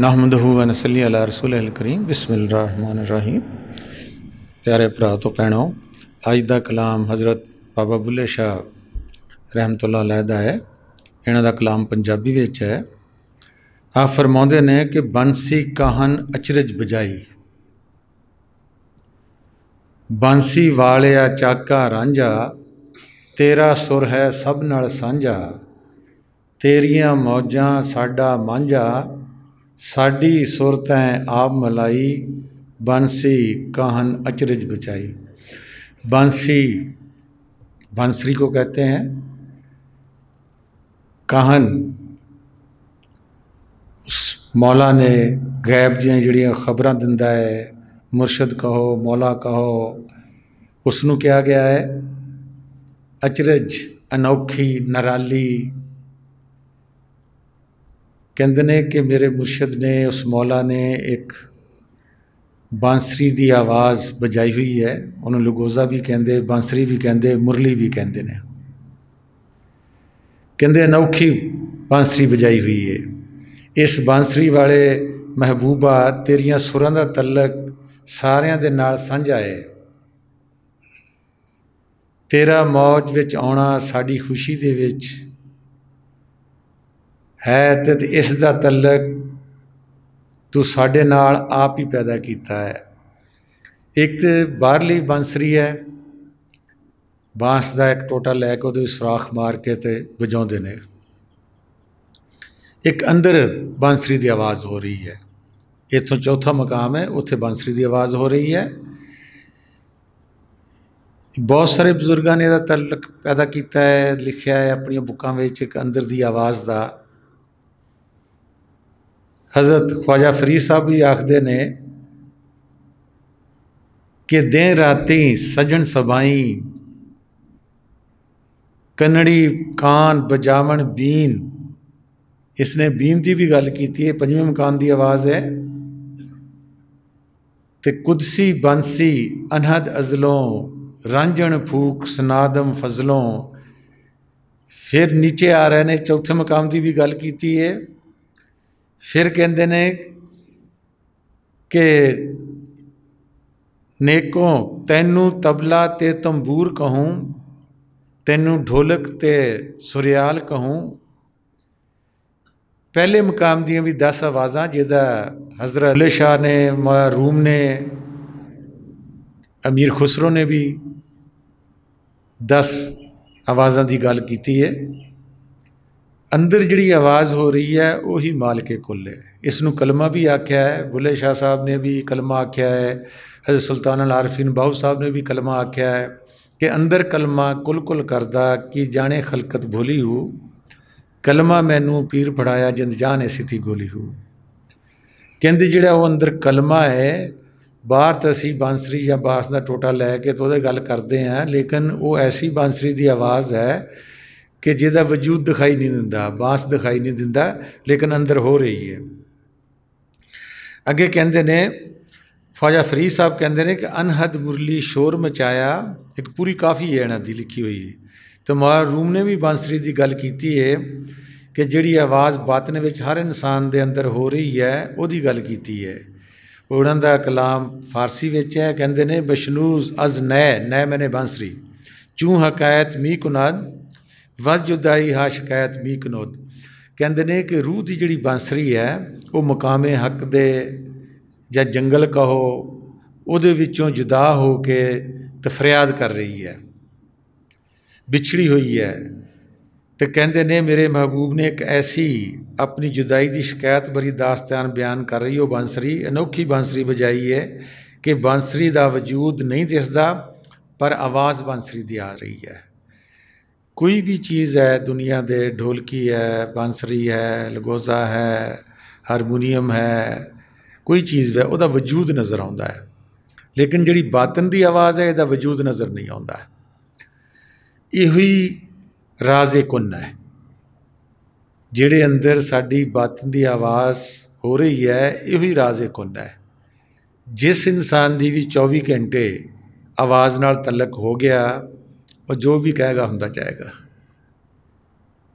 नहमदहु व नसल्ली अला रसूलिल करीम बिस्मिल्लाहिर्रहमानिर्रहीम। प्यारे भरा तो भैणों, अज का कलाम हज़रत बाबा बुल्ले शाह रहमतुल्लाह अलैह दा है। इन्हां दा कलाम पंजाबी विच है। आप फरमाउंदे ने कि बंसी काहन अचरज बजाई, बंसी वालिया चाका रांझा, तेरा सुर है सब नाल सांझा, तेरियां मौजां साडा मांझा, साडी सुर तैं आप मलाई, बंसी काहन अचरज बजाई। बंसी बांसुरी को कहते हैं। काहन उस मौला ने गैब दियां जिहड़ियां खबरां दिंदा है, मुर्शद कहो मौला कहो, उसनूं कहा गया है अचरज, अनोखी, निराली। कहते ने कि मेरे मुर्शद ने, उस मौला ने एक बांसुरी की आवाज़ बजाई हुई है। उन्होंने लुगोज़ा भी कहते, बांसुरी भी कहते, मुरली भी कहते हैं। कहते अनोखी बांसुरी बजाई हुई है। इस बांसुरी वाले महबूबा, तेरियां सुरां दा तलक सारियां दे नाल सांझा है। तेरा मौज विच आउणा साडी खुशी दे विच है, ते इस दा तलक तू साडे नाल आप ही पैदा कीता है। एक तो बाहरली बांसुरी है, बांस का एक टोटा लैके उहदे सुराख मार के ते बजाउंदे ने। एक अंदर बांसुरी की आवाज़ हो रही है। इत्थों चौथा मकाम है, उत्थे बांसुरी की आवाज़ हो रही है। बहुत सारे बजुर्गों ने इसका तलक पैदा किया है, लिखा है अपनी बुकां विच। एक अंदर की आवाज़ का हज़रत ख्वाजा फरीद साहब भी आखते ने कि दें राती सजन सबाई, कन्नड़ी कान बजावन बीन। इसने बीन की भी गल की है, पंजवें मकान की आवाज़ है। ते कुदसी बंसी अनहद अजलों, रांझण फूक सनादम फजलों। फिर नीचे आ रहे ने, चौथे मकाम की भी गल की है। फिर कहते ने कि नेकों तैनू तबला ते तंबूर कहूँ, तैनू ढोलक ते सुरियाल कहूँ। पहले मकाम दियां भी 10 आवाज़ां, जिहदा हज़रत बुल्ले शाह ने, मौला रूम ने, अमीर खुसरो ने भी 10 आवाज़ां की गल की है। अंदर जिहड़ी आवाज़ हो रही है वही मालिके कुल है। इसनूं कलमा भी आख्या है, बुल्ले शाह साहब ने भी कलमा आख्या है, हज़रत सुल्तान अल आरफीन बाहू साहब ने भी कलमा आख्या है कि अंदर कलमा कुल कुल करदा कि जाने खलकत भोली हो, कलमा मैनू पीर फड़ाया जिंद जान ऐसी थी गोली हो। कहते जिहड़ा वो अंदर कलमा है, बाहर तो असी बांसुरी या बांस का टोटा लैके तो वो गल करते हैं, लेकिन वो ऐसी बांसुरी की आवाज़ है कि जिहदा वजूद दिखाई नहीं दिंदा, बांस दिखाई नहीं दिंदा, लेकिन अंदर हो रही है। अगे कहते ने ख्वाजा फरीद साहब कहते हैं कि अनहद मुरली शोर मचाया। एक पूरी काफ़ी है इन्हां दी लिखी हुई। तो मौला रूम ने भी बांसुरी की गल की है कि जिहड़ी आवाज़ बातन विच हर इंसान के अंदर हो रही है, उसकी गल की है। उन्हां दा कलाम फारसी विच है। कहते ने बशनूज अज नए नए मैंने बांसुरी, चूँ हकायत मी कुनाद, वज जुदाई हा शिकायत मी कनोद। कहते ने कि रूह की जिहड़ी बांसुरी है वो मुकामे हक दे या जंगल कहो, उहदे विचों जुदा हो के ते फरियाद कर रही है, बिछड़ी हुई है। तो कहते ने मेरे महबूब ने एक ऐसी अपनी जुदाई की शिकायत भरी दास्तान बयान कर रही हो बांसुरी, अनोखी बांसुरी बजाई है कि बांसुरी का वजूद नहीं दिसदा, पर आवाज़ बांसुरी की आ रही है। कोई भी चीज़ है दुनिया दे, ढोलकी है, बांसुरी है, लगोज़ा है, हारमोनीयम है, कोई चीज़ है उसका वजूद नज़र आता है, लेकिन जिहड़ी बातन की आवाज़ है इसका वजूद नज़र नहीं आता। यही राज़े कुन है, जिहड़े अंदर साडी बातन की आवाज़ हो रही है, यही राज़े कुन है। जिस इंसान की भी 24 घंटे आवाज़ नाल तलक हो गया, और जो भी कहेगा हुंदा जाएगा।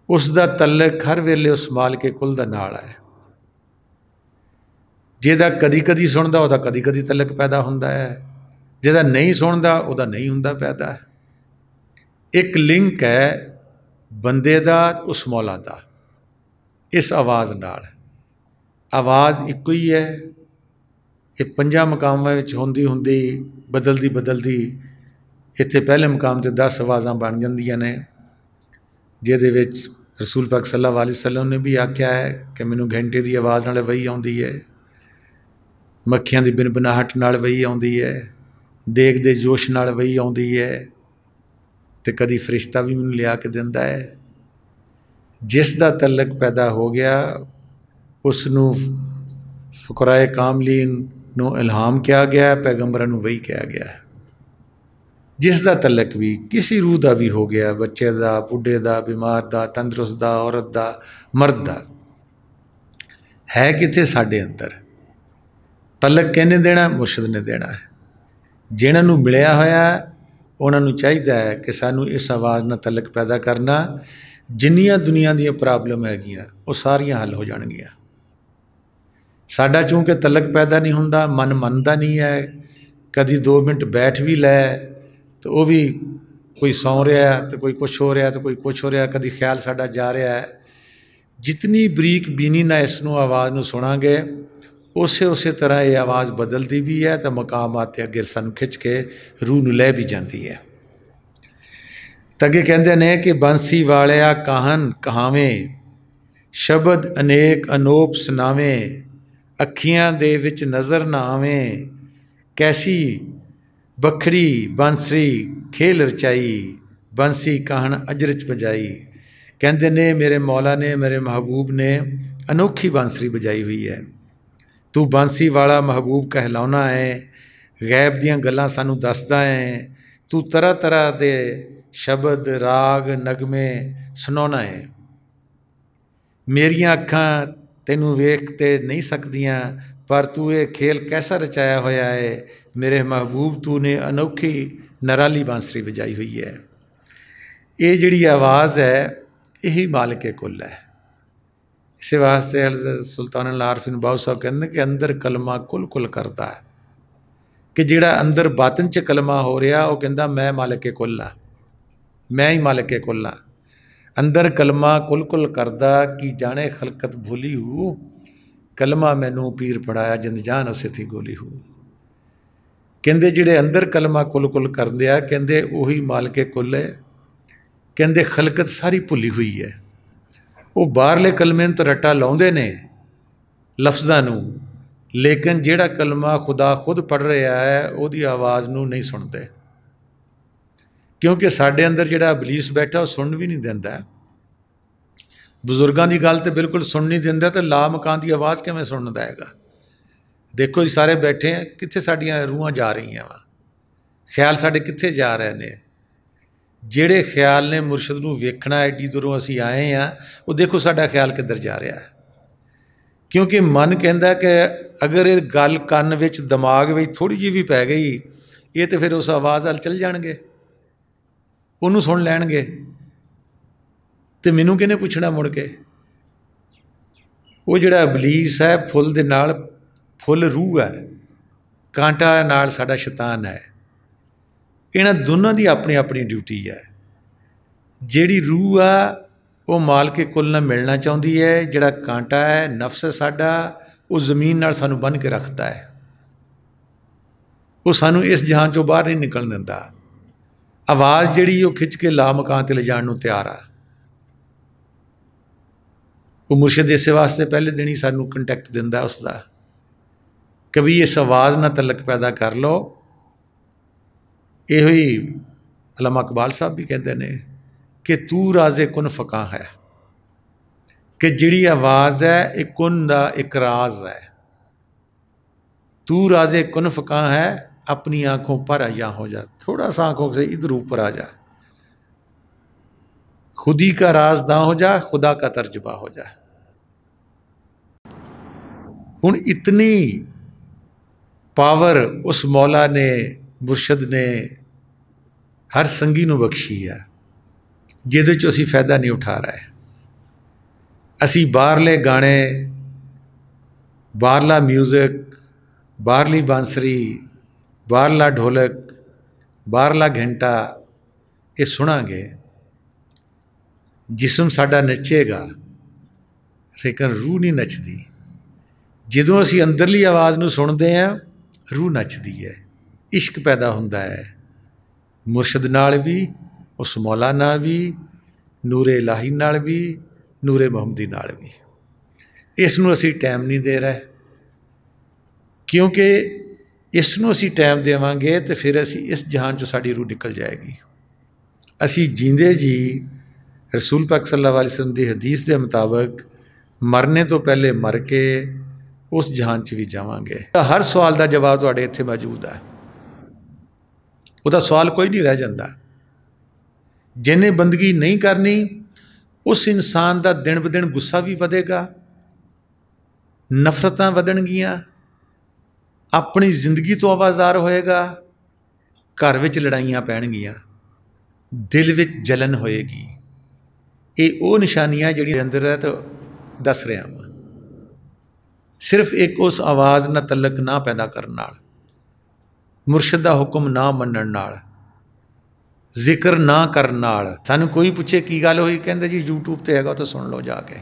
उसका तलक हर वेले उस मालिके कुल दा नाल है। ਜਿਹਦਾ ਕਦੀ ਕਦੀ ਸੁਣਦਾ ਉਹਦਾ ਕਦੀ ਕਦੀ ਤਲਕ ਪੈਦਾ ਹੁੰਦਾ ਹੈ, ਜਿਹਦਾ ਨਹੀਂ ਸੁਣਦਾ ਉਹਦਾ ਨਹੀਂ ਹੁੰਦਾ ਪੈਦਾ। ਇੱਕ ਲਿੰਕ ਹੈ ਬੰਦੇ ਦਾ ਉਸ ਮੌਲਾ ਦਾ ਇਸ ਆਵਾਜ਼ ਨਾਲ। ਆਵਾਜ਼ ਇੱਕੋ ਹੀ ਹੈ। ਇਹ ਪੰਜਾਂ ਮਕਾਮਾਂ ਵਿੱਚ ਹੁੰਦੀ ਹੁੰਦੀ ਬਦਲਦੀ ਇੱਥੇ ਪਹਿਲੇ ਮਕਾਮ 'ਤੇ 10 ਆਵਾਜ਼ਾਂ ਬਣ ਜਾਂਦੀਆਂ ਨੇ, ਜਿਹਦੇ ਵਿੱਚ ਰਸੂਲ ਪਾਕ ਸੱਲੱਲਾਹੁ ਅਲੈਹਿ ਵਸੱਲਮ ਨੇ ਵੀ ਆਖਿਆ ਹੈ ਕਿ ਮੈਨੂੰ ਘੰਟੇ ਦੀ ਆਵਾਜ਼ ਨਾਲ ਵਹੀ ਆਉਂਦੀ ਹੈ, ਮੱਖੀਆਂ ਦੀ ਬਿਨਬਿਨਾਹਟ ਨਾਲ ਵਹੀ ਆਉਂਦੀ ਹੈ, ਦੇਗ ਦੇ ਜੋਸ਼ ਨਾਲ ਵਹੀ ਆਉਂਦੀ ਹੈ, ਅਤੇ ਕਦੀ ਫਰਿਸ਼ਤਾ ਵੀ ਮੈਨੂੰ ਲਿਆ ਕੇ ਦਿੰਦਾ ਹੈ। ਜਿਸ ਦਾ ਤਲਕ ਪੈਦਾ ਹੋ ਗਿਆ ਉਸ ਨੂੰ ਫੁਕਰਾਏ ਕਾਮਲੀਨ ਨੂੰ ਇਲਹਾਮ ਕਿਹਾ ਗਿਆ, ਪੈਗੰਬਰਾਂ ਨੂੰ ਵਹੀ ਕਿਹਾ ਗਿਆ। ਜਿਸ ਦਾ ਤਲਕ ਵੀ ਕਿਸੇ ਰੂਹ ਦਾ ਵੀ ਹੋ ਗਿਆ, ਬੱਚੇ ਦਾ, ਬੁੱਢੇ ਦਾ, ਬਿਮਾਰ ਦਾ, ਤੰਦਰੁਸਤ ਦਾ, ਔਰਤ ਦਾ, ਮਰਦ ਦਾ, ਹੈ ਕਿੱਥੇ? ਸਾਡੇ ਅੰਦਰ। ਤਲਕ ਕਿਹਨੇ ਦੇਣਾ? ਮੁਰਸ਼ਿਦ ਨੇ ਦੇਣਾ ਹੈ। ਜਿਹਨਾਂ ਨੂੰ ਮਿਲਿਆ ਹੋਇਆ ਉਹਨਾਂ ਨੂੰ ਚਾਹੀਦਾ ਹੈ ਕਿ ਸਾਨੂੰ ਇਸ ਆਵਾਜ਼ ਨਾਲ ਤਲਕ ਪੈਦਾ ਕਰਨਾ। ਜਿੰਨੀਆਂ ਦੁਨੀਆ ਦੀਆਂ ਪ੍ਰੋਬਲਮ ਹੈਗੀਆਂ ਉਹ ਸਾਰੀਆਂ ਹੱਲ ਹੋ ਜਾਣਗੀਆਂ। ਸਾਡਾ ਚੂੰਕਿ ਤਲਕ ਪੈਦਾ ਨਹੀਂ ਹੁੰਦਾ, ਮਨ ਮੰਨਦਾ ਨਹੀਂ ਹੈ। ਕਦੀ 2 ਮਿੰਟ ਬੈਠ ਵੀ ਲੈ ਤਾਂ ਉਹ ਵੀ ਕੋਈ ਸੌਂ ਰਿਹਾ ਅਤੇ ਕੋਈ ਕੁਛ ਹੋ ਰਿਹਾ ਅਤੇ ਕੋਈ ਕੁਛ ਹੋ ਰਿਹਾ, ਕਦੀ ਖਿਆਲ ਸਾਡਾ ਜਾ ਰਿਹਾ ਹੈ। ਜਿਤਨੀ ਬਰੀਕ ਬੀਨੀ ਨਾਲ ਇਸ ਨੂੰ ਆਵਾਜ਼ ਨੂੰ ਸੁਣਾਂਗੇ ਉਸੇ ਤਰ੍ਹਾਂ ਇਹ ਆਵਾਜ਼ ਬਦਲਦੀ ਵੀ ਹੈ ਤਾਂ ਮਕਾਮਾਤ 'ਤੇ ਅੱਗੇ ਸਾਨੂੰ ਖਿੱਚ ਕੇ ਰੂਹ ਨੂੰ ਲੈ ਵੀ ਜਾਂਦੀ ਹੈ। ਤਾਂ ਅੱਗੇ ਕਹਿੰਦੇ ਨੇ ਕਿ ਬਾਂਸੀ ਵਾਲਿਆ ਕਾਹਨ ਕਹਾਵੇਂ, ਸ਼ਬਦ ਅਨੇਕ ਅਨੋਪ ਸੁਣਾਵੇਂ, ਅੱਖੀਆਂ ਦੇ ਵਿੱਚ ਨਜ਼ਰ ਨਾ ਆਵੇਂ, ਕੈਸੀ ਵੱਖਰੀ ਬਾਂਸਰੀ ਖੇਲ ਰਚਾਈ, ਬਾਂਸੀ ਕਾਹਨ ਅਜਰਚ ਵਜਾਈ। ਕਹਿੰਦੇ ਨੇ ਮੇਰੇ ਮੌਲਾ ਨੇ, ਮੇਰੇ ਮਹਿਬੂਬ ਨੇ ਅਨੋਖੀ ਬਾਂਸਰੀ ਵਜਾਈ ਹੋਈ ਹੈ। ਤੂੰ ਬਾਂਸੀ ਵਾਲਾ ਮਹਿਬੂਬ ਕਹਿਲਾਉਣਾ ਹੈ, ਗੈਬ ਦੀਆਂ ਗੱਲਾਂ ਸਾਨੂੰ ਦੱਸਦਾ ਹੈ, ਤੂੰ ਤਰ੍ਹਾਂ ਤਰ੍ਹਾਂ ਦੇ ਸ਼ਬਦ, ਰਾਗ, ਨਗਮੇ ਸੁਣਾਉਣਾ ਹੈ। ਮੇਰੀਆਂ ਅੱਖਾਂ ਤੈਨੂੰ ਵੇਖ ਤੇ ਨਹੀਂ ਸਕਦੀਆਂ, ਪਰ ਤੂੰ ਇਹ ਖੇਲ ਕੈਸਾ ਰਚਾਇਆ ਹੋਇਆ ਹੈ ਮੇਰੇ ਮਹਿਬੂਬ, ਤੂੰ ਨੇ ਅਨੋਖੀ ਨਰਾਲੀ ਬਾਂਸਰੀ ਵਜਾਈ ਹੋਈ ਹੈ। ਇਹ ਜਿਹੜੀ ਆਵਾਜ਼ ਹੈ ਇਹੀ ਮਾਲਿਕ ਕੁੱਲ ਹੈ। ਇਸੇ ਵਾਸਤੇ ਸੁਲਤਾਨ ਅਲ ਆਰਫੀਨ ਬਾਊ ਸਾਹਿਬ ਕਹਿੰਦੇ ਕਿ ਅੰਦਰ ਕਲਮਾ ਕੁੱਲ ਕਰਦਾ ਹੈ, ਕਿ ਜਿਹੜਾ ਅੰਦਰ ਬਾਤਨ 'ਚ ਕਲਮਾ ਹੋ ਰਿਹਾ ਉਹ ਕਹਿੰਦਾ ਮੈਂ ਮਾਲਿਕ ਕੁੱਲ ਹਾਂ, ਮੈਂ ਹੀ ਮਾਲਿਕ ਕੁੱਲ ਹਾਂ। ਅੰਦਰ ਕਲਮਾ ਕੁੱਲ ਕਰਦਾ ਕਿ ਜਾਣੇ ਖਲਕਤ ਭੁੱਲੀ ਹੂ, ਕਲਮਾ ਮੈਨੂੰ ਪੀਰ ਪੜਾਇਆ ਜਿੰਦ ਜਾਨ ਉਸੇ ਥੀ ਗੋਲੀ ਹੂ। ਕਹਿੰਦੇ ਜਿਹੜੇ ਅੰਦਰ ਕਲਮਾ ਕੁੱਲ ਕਰਦੇ ਆ ਕਹਿੰਦੇ ਉਹੀ ਮਾਲਿਕ ਕੁੱਲ ਹੈ। ਕਹਿੰਦੇ ਖਲਕਤ ਸਾਰੀ ਭੁੱਲੀ ਹੋਈ ਹੈ। ਉਹ ਬਾਹਰਲੇ ਕਲਮੇ ਨੂੰ ਤਾਂ ਰੱਟਾ ਲਾਉਂਦੇ ਨੇ ਲਫ਼ਜ਼ਾਂ ਨੂੰ, ਲੇਕਿਨ ਜਿਹੜਾ ਕਲਮਾ ਖੁਦਾ ਖੁਦ ਪੜ੍ਹ ਰਿਹਾ ਹੈ ਉਹਦੀ ਆਵਾਜ਼ ਨੂੰ ਨਹੀਂ ਸੁਣਦੇ, ਕਿਉਂਕਿ ਸਾਡੇ ਅੰਦਰ ਜਿਹੜਾ ਇਬਲੀਸ ਬੈਠਾ ਉਹ ਸੁਣ ਵੀ ਨਹੀਂ ਦਿੰਦਾ। ਬਜ਼ੁਰਗਾਂ ਦੀ ਗੱਲ ਤਾਂ ਬਿਲਕੁਲ ਸੁਣ ਨਹੀਂ ਦਿੰਦਾ, ਤਾਂ ਲਾ ਮਕਾਨ ਦੀ ਆਵਾਜ਼ ਕਿਵੇਂ ਸੁਣਦਾ ਹੈਗਾ? ਦੇਖੋ ਜੀ ਸਾਰੇ ਬੈਠੇ ਆ, ਕਿੱਥੇ ਸਾਡੀਆਂ ਰੂਹਾਂ ਜਾ ਰਹੀਆਂ ਵਾ, ਖਿਆਲ ਸਾਡੇ ਕਿੱਥੇ ਜਾ ਰਹੇ ਨੇ? ਜਿਹੜੇ ਖਿਆਲ ਨੇ ਮੁਰਸ਼ਿਦ ਨੂੰ ਵੇਖਣਾ, ਐਡੀ ਦੂਰੋਂ ਅਸੀਂ ਆਏ ਹਾਂ, ਉਹ ਦੇਖੋ ਸਾਡਾ ਖਿਆਲ ਕਿੱਧਰ ਜਾ ਰਿਹਾ ਹੈ। ਕਿਉਂਕਿ ਮਨ ਕਹਿੰਦਾ ਕਿ ਅਗਰ ਇਹ ਗੱਲ ਕੰਨ ਵਿੱਚ, ਦਿਮਾਗ ਵਿੱਚ ਥੋੜ੍ਹੀ ਜਿਹੀ ਵੀ ਪੈ ਗਈ, ਇਹ ਤਾਂ ਫਿਰ ਉਸ ਆਵਾਜ਼ ਵੱਲ ਚੱਲ ਜਾਣਗੇ, ਉਹਨੂੰ ਸੁਣ ਲੈਣਗੇ, ਅਤੇ ਮੈਨੂੰ ਕਿਹਨੇ ਪੁੱਛਣਾ ਮੁੜ ਕੇ? ਉਹ ਜਿਹੜਾ ਇਬਲੀਸ ਹੈ ਫੁੱਲ ਦੇ ਨਾਲ, ਫੁੱਲ ਰੂਹ ਹੈ, ਕਾਂਟਾ ਨਾਲ ਸਾਡਾ ਸ਼ੈਤਾਨ ਹੈ। ਇਹਨਾਂ ਦੋਨਾਂ ਦੀ ਆਪਣੀ ਆਪਣੀ ਡਿਊਟੀ ਹੈ। ਜਿਹੜੀ ਰੂਹ ਆ ਉਹ ਮਾਲਕੇ ਕੁੱਲ ਨਾਲ ਮਿਲਣਾ ਚਾਹੁੰਦੀ ਹੈ, ਜਿਹੜਾ ਕਾਂਟਾ ਹੈ ਨਫਸ ਸਾਡਾ, ਉਹ ਜ਼ਮੀਨ ਨਾਲ ਸਾਨੂੰ ਬੰਨ੍ਹ ਕੇ ਰੱਖਦਾ ਹੈ, ਉਹ ਸਾਨੂੰ ਇਸ ਜਹਾਨ 'ਚੋਂ ਬਾਹਰ ਨਹੀਂ ਨਿਕਲਣ ਦਿੰਦਾ। ਆਵਾਜ਼ ਜਿਹੜੀ ਉਹ ਖਿੱਚ ਕੇ ਲਾ ਮਕਾਨ 'ਤੇ ਲਿਜਾਣ ਨੂੰ ਤਿਆਰ ਆ। ਉਹ ਮੁਰਸ਼ਿਦ ਇਸੇ ਵਾਸਤੇ ਪਹਿਲੇ ਦਿਨ ਹੀ ਸਾਨੂੰ ਕੰਟੈਕਟ ਦਿੰਦਾ ਉਸਦਾ, ਕभी ਇਸ ਆਵਾਜ਼ ਨਾਲ ਤਲਕ ਪੈਦਾ ਕਰ ਲਓ। ਇਹੋ ਹੀ ਅਲਾਮਾ ਇਕਬਾਲ ਸਾਹਿਬ ਵੀ ਕਹਿੰਦੇ ਨੇ ਕਿ ਤੂੰ ਰਾਜ਼ੇ ਕੁਨ ਫਕਾਂ ਹੈ, ਕਿ ਜਿਹੜੀ ਆਵਾਜ਼ ਹੈ ਇਹ ਕੁਨ ਦਾ ਇੱਕ ਰਾਜ਼ ਹੈ। ਤੂੰ ਰਾਜ਼ੇ कुन फकां है, अपनी आँखों पर आया हो जा, थोड़ा सा आँखों से इधर ऊपर आ जा, खुदी का राज ना हो जा, खुदा का तर्जुबा हो जा। हुण इतनी पावर उस मौला ने, मुर्शद ने हर संगी नूं बख्शी है, जिहदे चों असीं फायदा नहीं उठा रहे। असीं बाहरले गाने बाहरला म्यूज़िक, बाहरली बांसरी, बाहरला ढोलक, बाहरला घंटा ये सुनांगे, जिस्म साडा नचेगा लेकिन रूह नहीं नचदी। ਜਦੋਂ ਅਸੀਂ ਅੰਦਰਲੀ आवाज़ ਨੂੰ ਸੁਣਦੇ ਹਾਂ रूह नचदी है, इश्क पैदा ਹੁੰਦਾ है मुर्शद नाल भी, उस मौला नाल भी, नूरे इलाही नाल भी, नूरे मुहम्मदी नाल भी। इस नूं असीं टाइम नहीं दे रहे, क्योंकि इस नूं असीं टाइम देवांगे तो फिर असीं इस जहान चों साडी रूह निकल जाएगी। असीं जींदे जी रसूल पाक सल्लल्लाहु अलैहि वसल्लम की हदीस के मुताबिक मरने तो पहले मर के उस जहान च भी जावांगे। हर सवाल का जवाब तुहाडे इत्थे मौजूद है, उहदा सवाल कोई नहीं रह जाता। जिन्हें बंदगी नहीं करनी उस इंसान का दिन ब दिन गुस्सा भी वधेगा, नफरतां वधणगियां, अपनी जिंदगी तो आवाज़ार होएगा, घर विच लड़ाइयां पैणगियां, दिल विच जलन होएगी। ये वो निशानियां जिहड़ियां अंदर है तो दस रहा वां। सिर्फ एक उस आवाज़ नाल तलक ना पैदा करन नाल, मुर्शद दा हुक्म ना मनण नाल, जिक्र ना करन नाल। सानू कोई पूछे की गल होई, कहंदे जी यूट्यूब ते हैगा तो सुन लो जाके,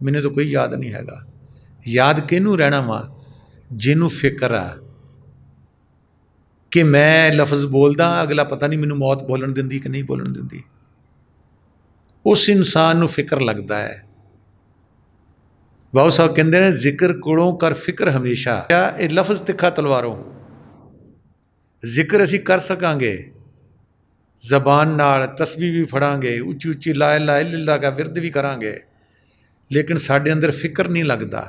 मैनूं तो कोई याद नहीं हैगा। याद किहनूं रहना वा जिन्हों फिक्र आ कि मैं लफ्ज़ बोलदा, अगला पता नहीं मैनूं मौत बोलन दिंदी कि नहीं बोलन दिंदी। उस इंसान नूं फिक्र लगता है। बाबू साहब कहते हैं जिक्र कोलों कर फिक्र हमेशा। ये लफ्ज़ तिखा तलवारों, जिक्र असी कर सकांगे जबान नाल, तस्बीह भी फड़ांगे, उच्ची उच्ची ला इलाहा इल्लल्लाह का विरद भी करांगे, लेकिन साडे अंदर फिक्र नहीं लगता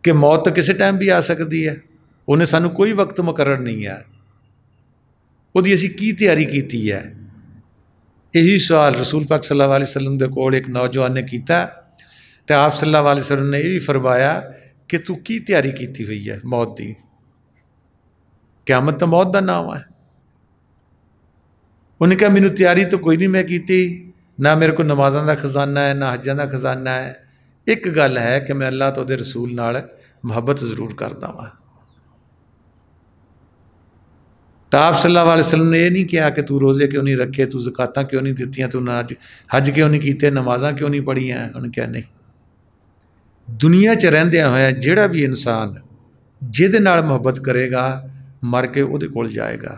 कि मौत तो किसी टाइम भी आ सकती है। उन्हें सानू कोई वक्त मुकर्रर नहीं है, उहदी असी की तैयारी कीती है। यही सवाल रसूल पाक सल्लल्लाहु अलैहि वसल्लम दे कोल एक नौजवान ने किया, तो आप सल्लल्लाहु अलैहि वसल्लम ने यह भी फरमाया कि तू की तैयारी की हुई है मौत की। क़यामत तो मौत का नाम है। उन्हें कहा मैनू तैयारी तो कोई नहीं मैं की, ना मेरे को नमाज़ों का खजाना है, ना हज्जां का खजाना है। एक गल है कि मैं अल्लाह तो उहदे रसूल नाल मुहब्बत जरूर करता वां। तो आप सल्लल्लाहु अलैहि वसल्लम ने यह नहीं कहा कि तू रोज़े क्यों नहीं रखे, तू ज़कातां क्यों नहीं दित्तियां, तू ना हज क्यों नहीं कीते, नमाज़ां क्यों नहीं पढ़ियां। उन्हें कहा नहीं, दुनिया च रहिंदियां होया जिहड़ा भी इंसान जिहदे नाल मुहब्बत करेगा मर के उहदे कोल जाएगा।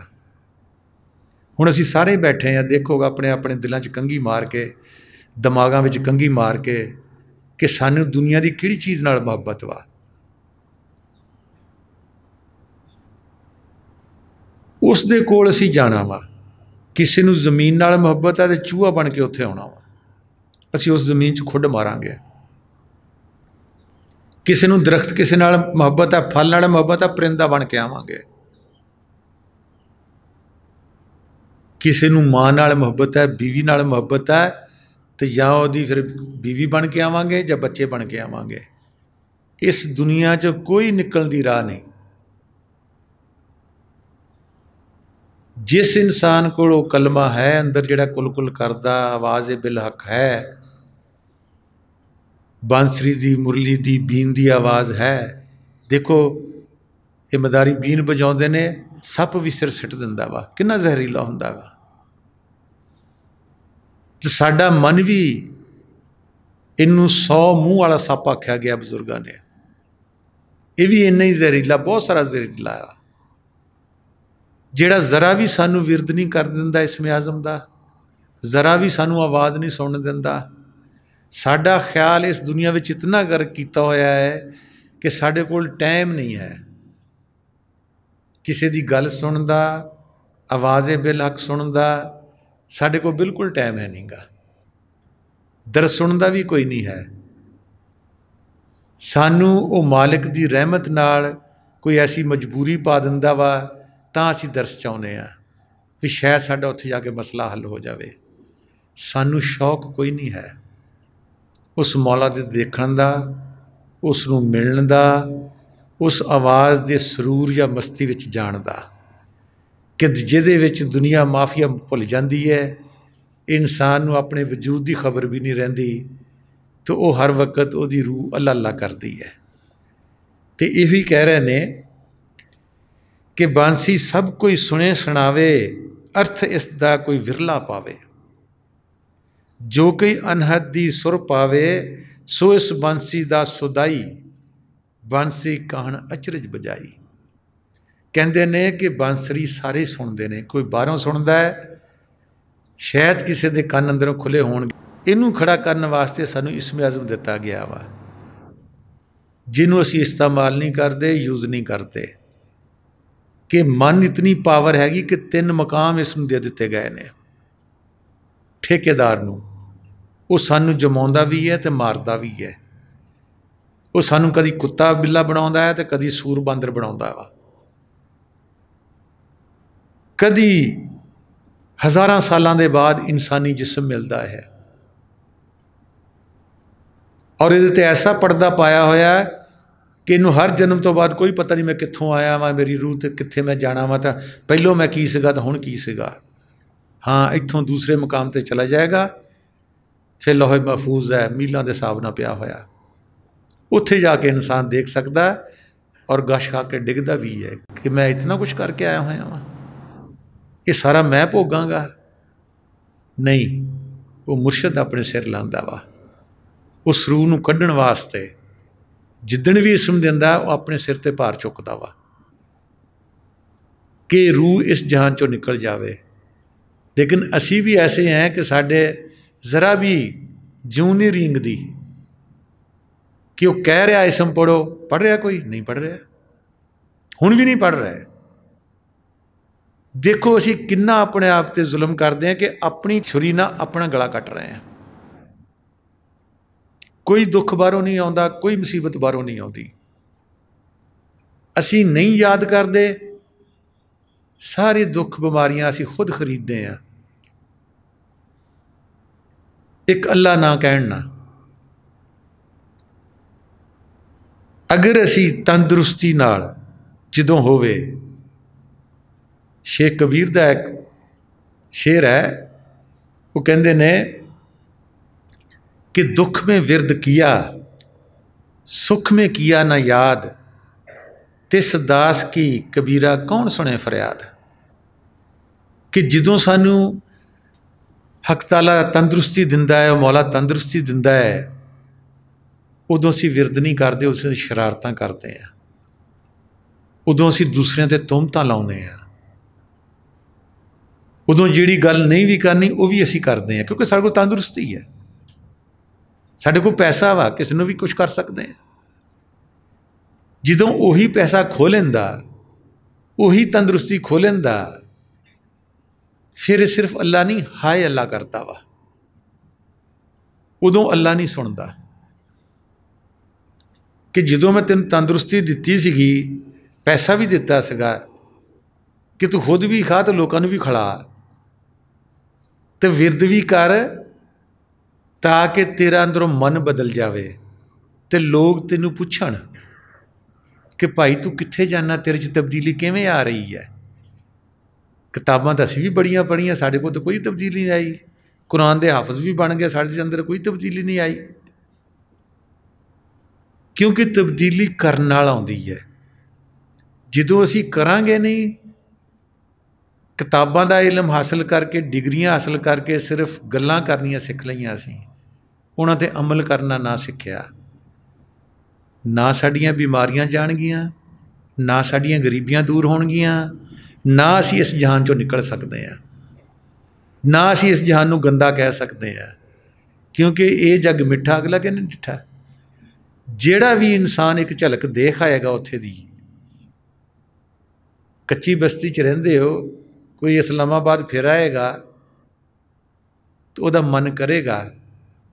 हुण असीं सारे बैठे हैं, देखोगा अपने अपने दिलों च कंघी मार के, दिमागां विच कंघी मार के कि सानू दुनिया की किहड़ी चीज़ नाल मुहब्बत वा। उस दे कोल असीं जाना वा। किसी नूं जमीन नाल मुहब्बत है तो चूहा बन के उत्थे आउणा वा, असीं उस जमीन च खुड मारांगे। किसी नूं दरख्त किसी नाल मुहब्बत है, फल नाल मुहब्बत है, परिंदा बन के आवांगे। किसी नूं मां नाल मुहब्बत है, बीवी नाल मुहब्बत है, तो या उहदी फिर बीवी बन के आवांगे या बच्चे बन के आवांगे। इस दुनिया च कोई निकलण दी राह नहीं। जिस इंसान को कलमा है अंदर जिहड़ा कुल कुल करदा, आवाज़ बिल हक है, बांसरी दी, मुरली दी, बीन दी आवाज़ है। देखो ये मदारी बीन बजाउंदे ने, सप भी सिर सिट दिंदा वा, कितना जहरीला हुंदा वा। तो साडा मन भी इनू 100 मूँह वाला सप आख्या गया बजुर्गों ने। यह भी इन्ना ही जहरीला, बहुत सारा जहरीला आ, जिहड़ा जरा भी सानू विरद नहीं कर दिंदा इसमें आज़म दा, जरा भी सानू आवाज़ नहीं सुन दिंदा। साडा ख्याल इस दुनिया विच इतना गर्क किया होया है कि साडे कोल टाइम नहीं है किसी दी गल सुनन दा, आवाज़े बिल हक सुनन दा। साडे कोल बिल्कुल टाइम है नहीं गा, दरस सुनन दा भी कोई नहीं है। सानू वो मालिक दी रहमत नाल कोई ऐसी मजबूरी पा दिंदा वा, तां असीं दरस चाहुंदे आ भी शायद साडा उत्थे जाके मसला हल हो जाए। सानू शौक कोई नहीं है उस मौला दे देखण दा, उस नूं मिलण दा, उस आवाज़ दे सरूर या मस्ती विच जाण दा कि जिहदे विच दुनिया माफिया भुल जाती है, इंसान नूं अपने वजूद की खबर भी नहीं रहिंदी, तो वह हर वक्त उसकी रूह अल्लाह अल्लाह करती है। तो यही कह रहे ने कि बांसी सब कोई सुने सुनावे, अर्थ इसका कोई विरला पावे। जो कोई अनहद दी सुर पावे, सो इस बांसी दा सुदाई, बांसी कहन अचरज बजाई। कहते ने कि बांसरी सारे सुनते हैं, कोई बाहरों सुनता है, शायद किसी के कान अंदरों खुले होणगे। इनू खड़ा करने वास्ते सानू इसम दिता गया वा, जिन्हों असी इस्तेमाल नहीं करते, यूज़ नहीं करते। कि मन इतनी पावर हैगी कि 3 मकाम इसनूं दे दिते गए ने ठेकेदार नूं। वो सानू जमाउंदा भी है तो मारदा भी है। वो सानू कदी कुत्ता बिल्ला बनाउंदा है तो कदी सूर बांदर बनाउंदा वा। कदी हज़ारां सालां दे बाद इंसानी जिस्म मिलता है और ये ऐसा पर्दा पाया होया है कि इनू हर जन्म तो बाद कोई पता नहीं मैं कित्थों आया वा, मेरी रूह तो कित्थे मैं जाना वा, तो पहलों मैं की सीगा तो हुण की सीगा। हाँ, इत्थों दूसरे मुकाम पर चला जाएगा, फिर लोहे महफूज है मीलों के हिसाब नाल पिया होया, उत्थे जाके इंसान देख सकता है और गश खा के डिगदा भी है कि मैं इतना कुछ करके आया होया वा, ये सारा मैं भोगांगा। नहीं, वो मुर्शद अपने सिर लांदा वा। उस रूह नूं कढ़ण वास्ते जिद्दण भी इसम दिंदा वो अपने सिर ते भार चुकदा वा कि रूह इस जहान चों निकल जावे। लेकिन असी भी ऐसे हैं कि साडे जरा भी जूं नहीं रींगदी कि वो कह रहा इसम पढ़ो, पढ़ रहा कोई नहीं पढ़ रहा, हुण भी नहीं पढ़ रहा है। देखो असी किन्ना अपने आप ते जुल्म करते हैं कि अपनी छुरी ना अपना गला कट रहे हैं। कोई दुख बाहरों नहीं आता, कोई मुसीबत बाहरों नहीं आती। असी नहीं याद करते, सारे दुख बीमारियां असी खुद खरीदते हैं। एक अल्लाह ना कहना। अगर असी तंदुरुस्ती नाल जदों होवे, शेख कबीर का एक शेर है, वो कहते ने कि दुख में विरद किया, सुख में किया ना याद, तिस दास की कबीरा कौन सुने फरियाद। कि जदों सानू हक ताला तंदुरुस्ती दिंदा है, मौला तंदुरुस्ती दिंदा है, उदों असीं विरद नहीं करते, उस शरारतां करते हैं। उदों असीं दूसरिਆਂ ते तुहमतां लाउने हैं। उदों जिहड़ी गल नहीं भी करनी वो भी असीं करते हैं, क्योंकि साडे कोल तंदुरुस्ती है, साडे कोल पैसा वा, किसी नूं भी कुछ कर सकते हैं। जदों उही पैसा खो लैंदा, उही तंदुरुस्ती खो लैंदा, फिर सिर्फ अल्लाह नहीं हाय अल्लाह करता वा, उदों अल्लाह नहीं सुनता। कि जदों मैं तेन तंदुरुस्ती दित्ती सीगी, पैसा भी दिता सीगा कि तू खुद भी खा तो लोगों नूं भी खिला, तो विरद भी कर ताकि तेरा अंदरों मन बदल जाए, तो लोग तेनू पुछण कि भाई तू कित्थे जाना, तेरे च तब्दीली किवें आ रही है। किताबां तो असीं भी बड़ियां पढ़ियां, साडे कोल तो कोई तब्दीली नहीं आई। कुरान दे हाफिज भी बन गए, साडे अंदर कोई तब्दीली नहीं आई। क्योंकि तब्दीली करन नाल आउंदी है। जदों असीं करांगे नहीं, किताबां दा इलम हासिल करके, डिग्रियां हासिल करके सिर्फ गल्लां करनियां सिख लईआं असीं, उन्हां ते अमल करना ना सिक्ख्या, ना साडीआं बीमारियां जाणगियां, ना साडीआं गरीबियां दूर होणगियां, ना असीं इस जहान चों निकल सकते हैं, ना असीं इस जहान नूं गंदा कह सकते हैं। क्योंकि ये जग मिठा अगला किहने डिठा। जिहड़ा भी इंसान एक झलक देख आएगा उत्थे दी, कच्ची बस्ती च रहिंदे हो, कोई इस्लामाबाद फिर आएगा तो वह मन करेगा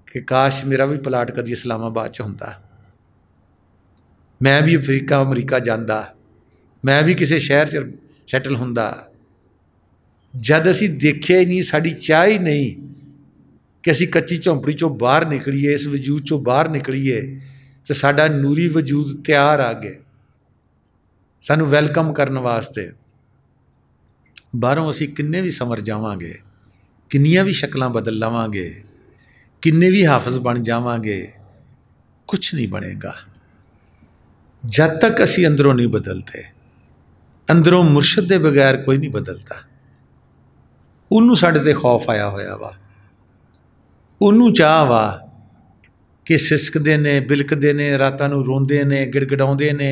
कि काश मेरा भी प्लाट कभी इस्लामाबाद च हुंदा, मैं भी अफ्रीका अमरीका जांदा, मैं भी किसी शहर च सैटल हुंदा। जद असी देखिया ही नहीं, साड़ी चाह ही नहीं कि असी कच्ची झोंपड़ी चों बाहर निकलीए, इस वजूद चों बाहर निकलीए, तो साडा नूरी वजूद तैयार आ गए सानू वैलकम करने वास्ते। बाहरों असी किन्ने भी समर जावांगे, किन्नियां भी शक्लां बदल लवांगे, किन्ने भी हाफिज बन जावांगे, कुछ नहीं बनेगा। जब तक असी अंदरों नहीं बदलते, अंदरों मुर्शद के बगैर कोई नहीं बदलता। उन्होंने साढ़े ते खौफ आया होया वा, उन्होंने चाह वा कि सिसकते ने, बिलकते ने, रातां नूं रोंदे ने, गिड़गिड़ाउंदे ने,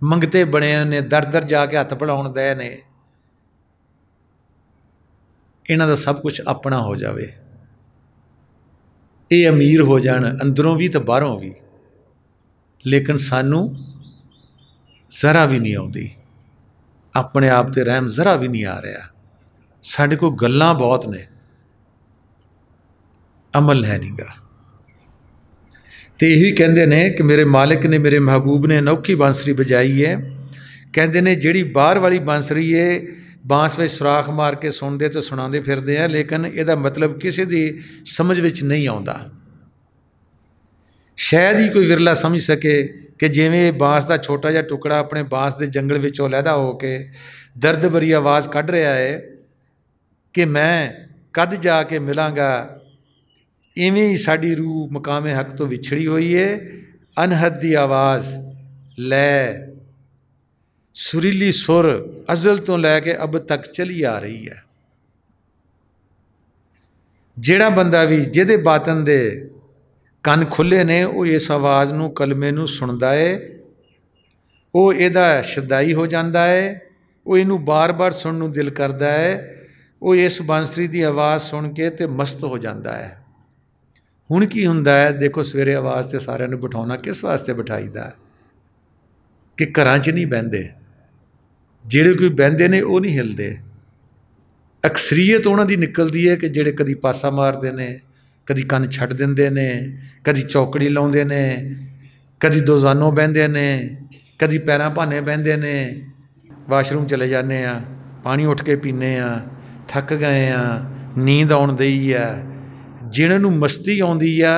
मंगते बने ने, दर दर जाके हत्थ बढ़ाउण दे ने, इन्हां दा सब कुछ अपना हो जाए, ये अमीर हो जाण अंदरों भी तो बाहरों भी। लेकिन सानू जरा भी नहीं आती, अपने आप ते रहम जरा भी नहीं आ रहा। साढ़े को गल्लां बहुत ने, अमल है नहीं गा। तो यही कहते ने कि मेरे मालिक ने, मेरे महबूब ने अनोखी बांसुरी बजाई है। कहते ने जिहड़ी बाहर वाली बांसुरी है, बांस में सुराख मार के सुनते तो सुनाते फिरते हैं, लेकिन यदा मतलब किसी की समझ में नहीं आता। शायद ही कोई विरला समझ सके कि जिवें बांस का छोटा जिहा टुकड़ा अपने बांस के जंगल विचों लैदा होके दर्द भरी आवाज़ कढ़ रहा है कि मैं कद जाके मिलांगा, इवें ही साड़ी रूह मकामे हक तो विछड़ी हुई है। अनहद की आवाज़ लै सुरीली सुर अजल तो लैके अब तक चली आ रही है। जिहड़ा बंदा भी जिहदे बातन दे कन खुले ने, वो इस आवाज़ नूं कलमे नूं सुनदा है, वो इहदा शदाई हो जाता है, वो इनू बार बार सुनने नूं दिल करता है, वो इस बांसुरी की आवाज़ सुन के ते मस्त हो जाता है। हुण की हुंदा है, देखो सवेरे आवाज़ ते सारिਆਂ ਨੂੰ बिठाउणा किस वास्ते बिठाईदा कि घरां 'च नहीं बहिंदे, ਜਿਹੜੇ कोई बहिंदे ने वो नहीं हिलते। अक्सरीयत उन्हां दी निकलदी है कि ਜਿਹੜੇ कदी पासा मारते ने, कदी कंन छड्ड दिंदे ने, कदी चौकड़ी लाउंदे ने, कदी दोजानों बहिंदे ने, कदी पैरां भाने बहिंदे ने, वाशरूम चले जाने आ, पानी उठ के पीने आ, थक गए आ, नींद आउण दई है। जिन्हां नूं मस्ती आउंदी आ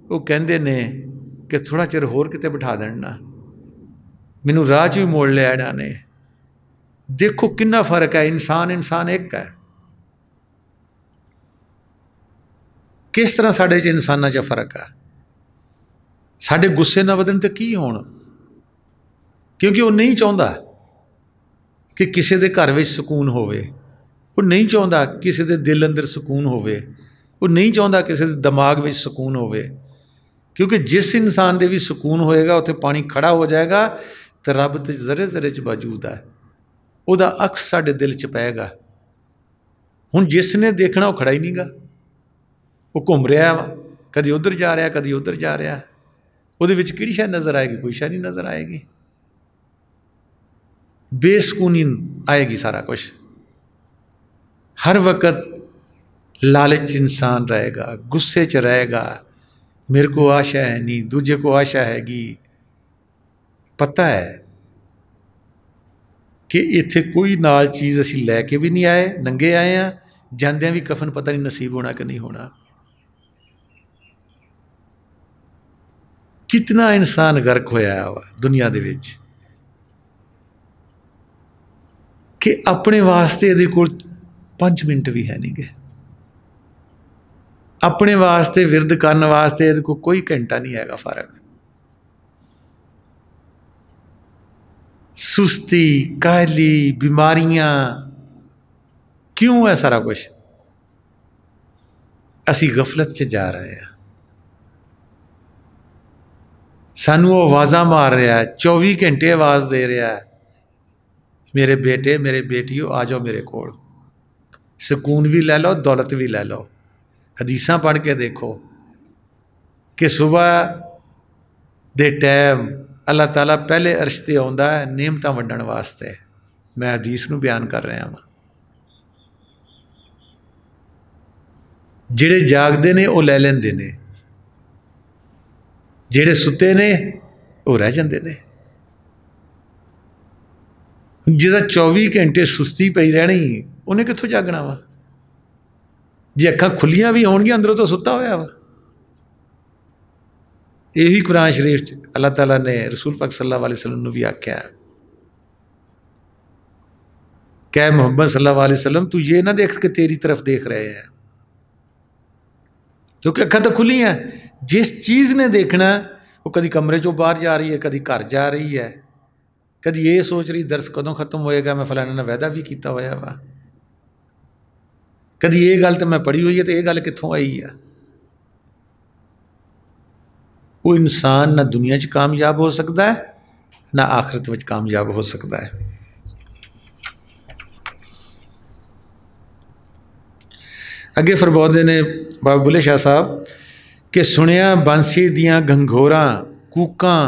वो कहंदे ने कि थोड़ा चिर होर किते बिठा देना, मैनूं राह 'च भी मोड़ लिया इन्हां ने। देखो कितना फर्क है, इंसान इंसान एक है। किस तरह साढ़े च इंसानां च फर्क है। साढ़े गुस्से ना वधन तो की होण, क्योंकि वो नहीं चाहता कि किसी के घर में सुकून होवे, वो नहीं चाहता किसी के दिल अंदर सुकून होवे, वो नहीं चाहता किसी के दिमाग में सुकून होवे। क्योंकि जिस इंसान के भी सुकून होएगा उत्थे पानी खड़ा हो जाएगा तो रब तो जरे जरे च मौजूद है, उहदा अक्स साडे दिल च पैगा। हुण जिसने देखना वो खड़ा ही नहीं गा, वो घूम रहा वा, कदी उधर जा रहा, कदी उधर जा रहा, उहदे विच किहड़ी शै नज़र आएगी? कोई शै नहीं नज़र आएगी। बेसकूनी आएगी सारा कुछ। हर वक्त लालच इंसान रहेगा, गुस्से च रहेगा, मेरे को आशा है नहीं, दूजे को आशा हैगी। पता है कि इत्थे कोई नाल चीज़ असी लैके भी नहीं आए, नंगे आए हैं, जांदियां भी कफन पता नहीं नसीब होना कि नहीं होना। कितना इंसान गर्क होया वा दुनिया दे विच कि अपने वास्ते इहदे कोल 5 मिनट भी है नहीं गए, अपने वास्ते विरद करने वास्ते इहदे कोल कोई घंटा नहीं हैगा फर्क। सुस्ती, काहली, बीमारियां, क्यों है सारा कुछ? असी गफलत च जा रहे हैं। सानू आवाज़ा मार रहा है, 24 घंटे आवाज़ दे रहा है, मेरे बेटे मेरे बेटियों आ जाओ मेरे कोल, सुकून भी ले लो, दौलत भी ले लो। हदीसां पढ़ के देखो कि सुबह दे टाइम अल्लाह ताला पहले अर्श ते आउंदा है नेमतां वंडण वास्ते। मैं हदीस नूं बयान कर रहा वां। जिहड़े जागदे ने वो लै लैंदे ने, जिहड़े सुते ने वो रह जांदे ने। जिहदा 24 घंटे सुस्ती पई रहनी, उन्हें कित्थों जागना वा? जे अखां खुलियां भी होणगियां अंदरों तो सुता होया वा। यही कुरान शरीफ च अल्लाह ताला ने रसूल पाक सल्लल्लाहु अलैहि वसल्लम नूं भी आख्या, क्या मोहम्मद सल्लल्लाहु अलैहि वसल्लम तू ये ना देख के तेरी तरफ देख रहे हैं, क्योंकि अखां तो खुली हैं। जिस चीज़ ने देखना वो कभी कमरे चों बाहर जा रही है, कभी घर जा रही है, कभी ये सोच रही दर्स कदों खत्म होएगा, मैं फलाने ने वायदा भी किया होया वा, कभी ये गल तो मैं पढ़ी हुई है तो ये गल कित्थों आई है। वो इंसान ना दुनिया च कामयाब हो सकता है ना आखिरत में कामयाब हो सकता है। अगे फरमाते ने बाबा बुल्ले शाह साहब कि सुनिया बांसी दियां घंघोरां कूकां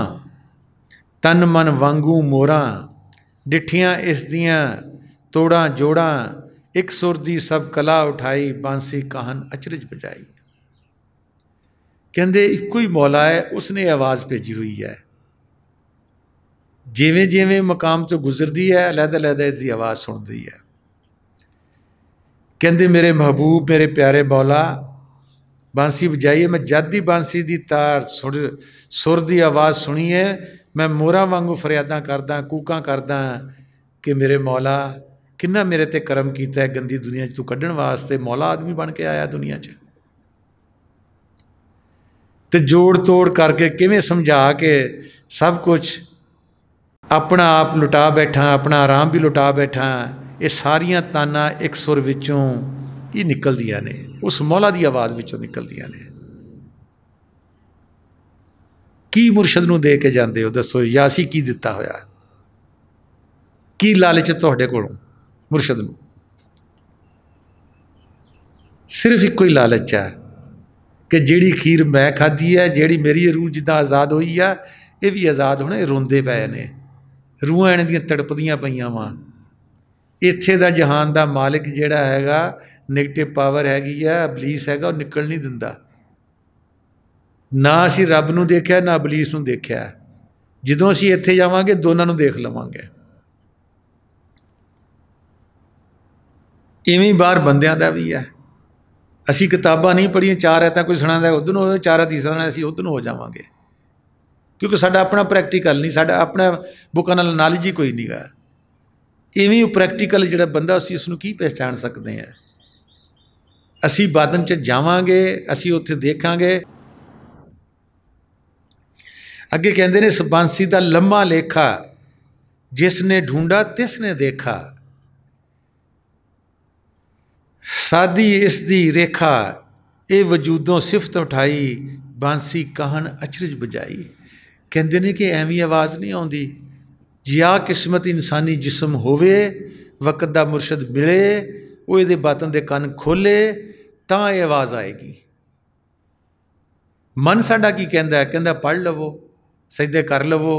तन मन वांगू मोरां, डिठियां इस दियां तोड़ां जोड़ां, एक सुर दी सब कला उठाई, बांसी काहन अचरज बजाई। कहते इको ही मौला है, उसने आवाज़ भेजी हुई है, जिवें जिवें मकाम तो गुजरती है अलहदा इसकी आवाज़ सुनती है। कहते मेरे महबूब मेरे प्यारे मौला बांसी बजाइए, मैं जद ही बांसी की तार सुर की आवाज़ सुनीए मैं मोरा वांगू फरियादा करदा कूकां करदा कि मेरे मौला किन्ना मेरे ते करम किया है, गंदी दुनिया तू कढ़न वास्ते मौला आदमी बन के आया दुनिया च, ते जोड़ तोड़ करके किवें समझा के सब कुछ अपना आप लुटा बैठा, अपना आराम भी लुटा बैठा। ये सारियां ताना एक सुर विचों ही निकलदियां ने, उस मौला की आवाज़ विचों निकलदियां ने। की मुरशद नूं दे के जांदे हो दसो, या असीं की दिता होया, की लालच तुहाडे कोलों मुरशद नूं? सिर्फ इको ही लालच है कि जिहड़ी खीर मैं खाधी है, जिहड़ी मेरी रूह जिद्दां आज़ाद हुई है, ये भी आज़ाद होने रोंदे पए ने, रूहां इन्हां दियां तड़पदियां पईयां वां। इत्थे दा जहान दा मालिक जिहड़ा हैगा नैगेटिव पावर हैगी है, अबलीस हैगा, वो निकल नहीं दिंदा। ना असीं रब नूं देखिआ ना अबलीस नूं देखिआ, जदों असीं इत्थे जावांगे दोनां नूं देख लवांगे। इवें बाहर बंदियां दा भी है, असीं किताबां नहीं पढ़ियां, चार ऐतां कोई सुणांदा उधर नूं हो, चार हदीसां नाल असीं उधर नूं हो जावांगे, क्योंकि साडा अपना प्रैक्टिकल नहीं, साडा अपना बुकां नाल नॉलेज ही कोई नहीं गा। इवें प्रैक्टिकल जिहड़ा बंदा असीं उसनूं की पहचान सकते हैं? असीं बादन च जावांगे, असीं उत्थे देखांगे। अगे कहते ने बांसी दा लम्मा लेखा जिसने ढूंढा तिसने देखा, सादी इसदी रेखा ये वजूदों सिफत उठाई, बांसी कहन अचरज बजाई। कहते ने कि एवं आवाज़ नहीं आउंदी, जिया किस्मत इंसानी जिसम होवे, वक्त दा मुरशद मिले, वो ये बातन दे कन खोले तां ये आवाज़ आएगी। मन साडा की कहंदा है, कहंदा पढ़ लवो, सजदे कर लवो,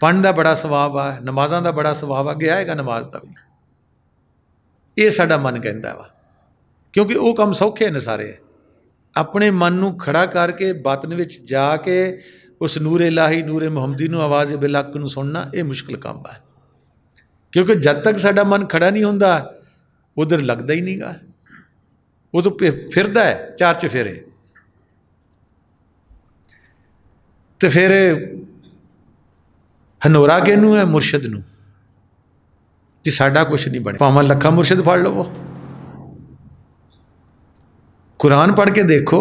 पढ़न का बड़ा सवाब आ, नमाज़ां का बड़ा सवाब अगे आएगा नमाज का भी, ये साडा मन कहंदा वा, क्योंकि वो काम सौखे ने सारे। अपने मन नूं खड़ा करके बातन विच जाके उस नूरे इलाही नूरे मुहम्मदी नूं आवाज़ बेलक नूं सुनना ये मुश्किल काम है, क्योंकि जब तक साडा मन खड़ा नहीं होंदा उधर लगता ही नहीं गा, वो तो फिरदा है चार चफेरे। तो फिर हनोरा किहनूं है? मुरशद नूं। जी साडा कुछ नहीं बने, भावें लखा मुरशद फड़ लवो, कुरान पढ़ के देखो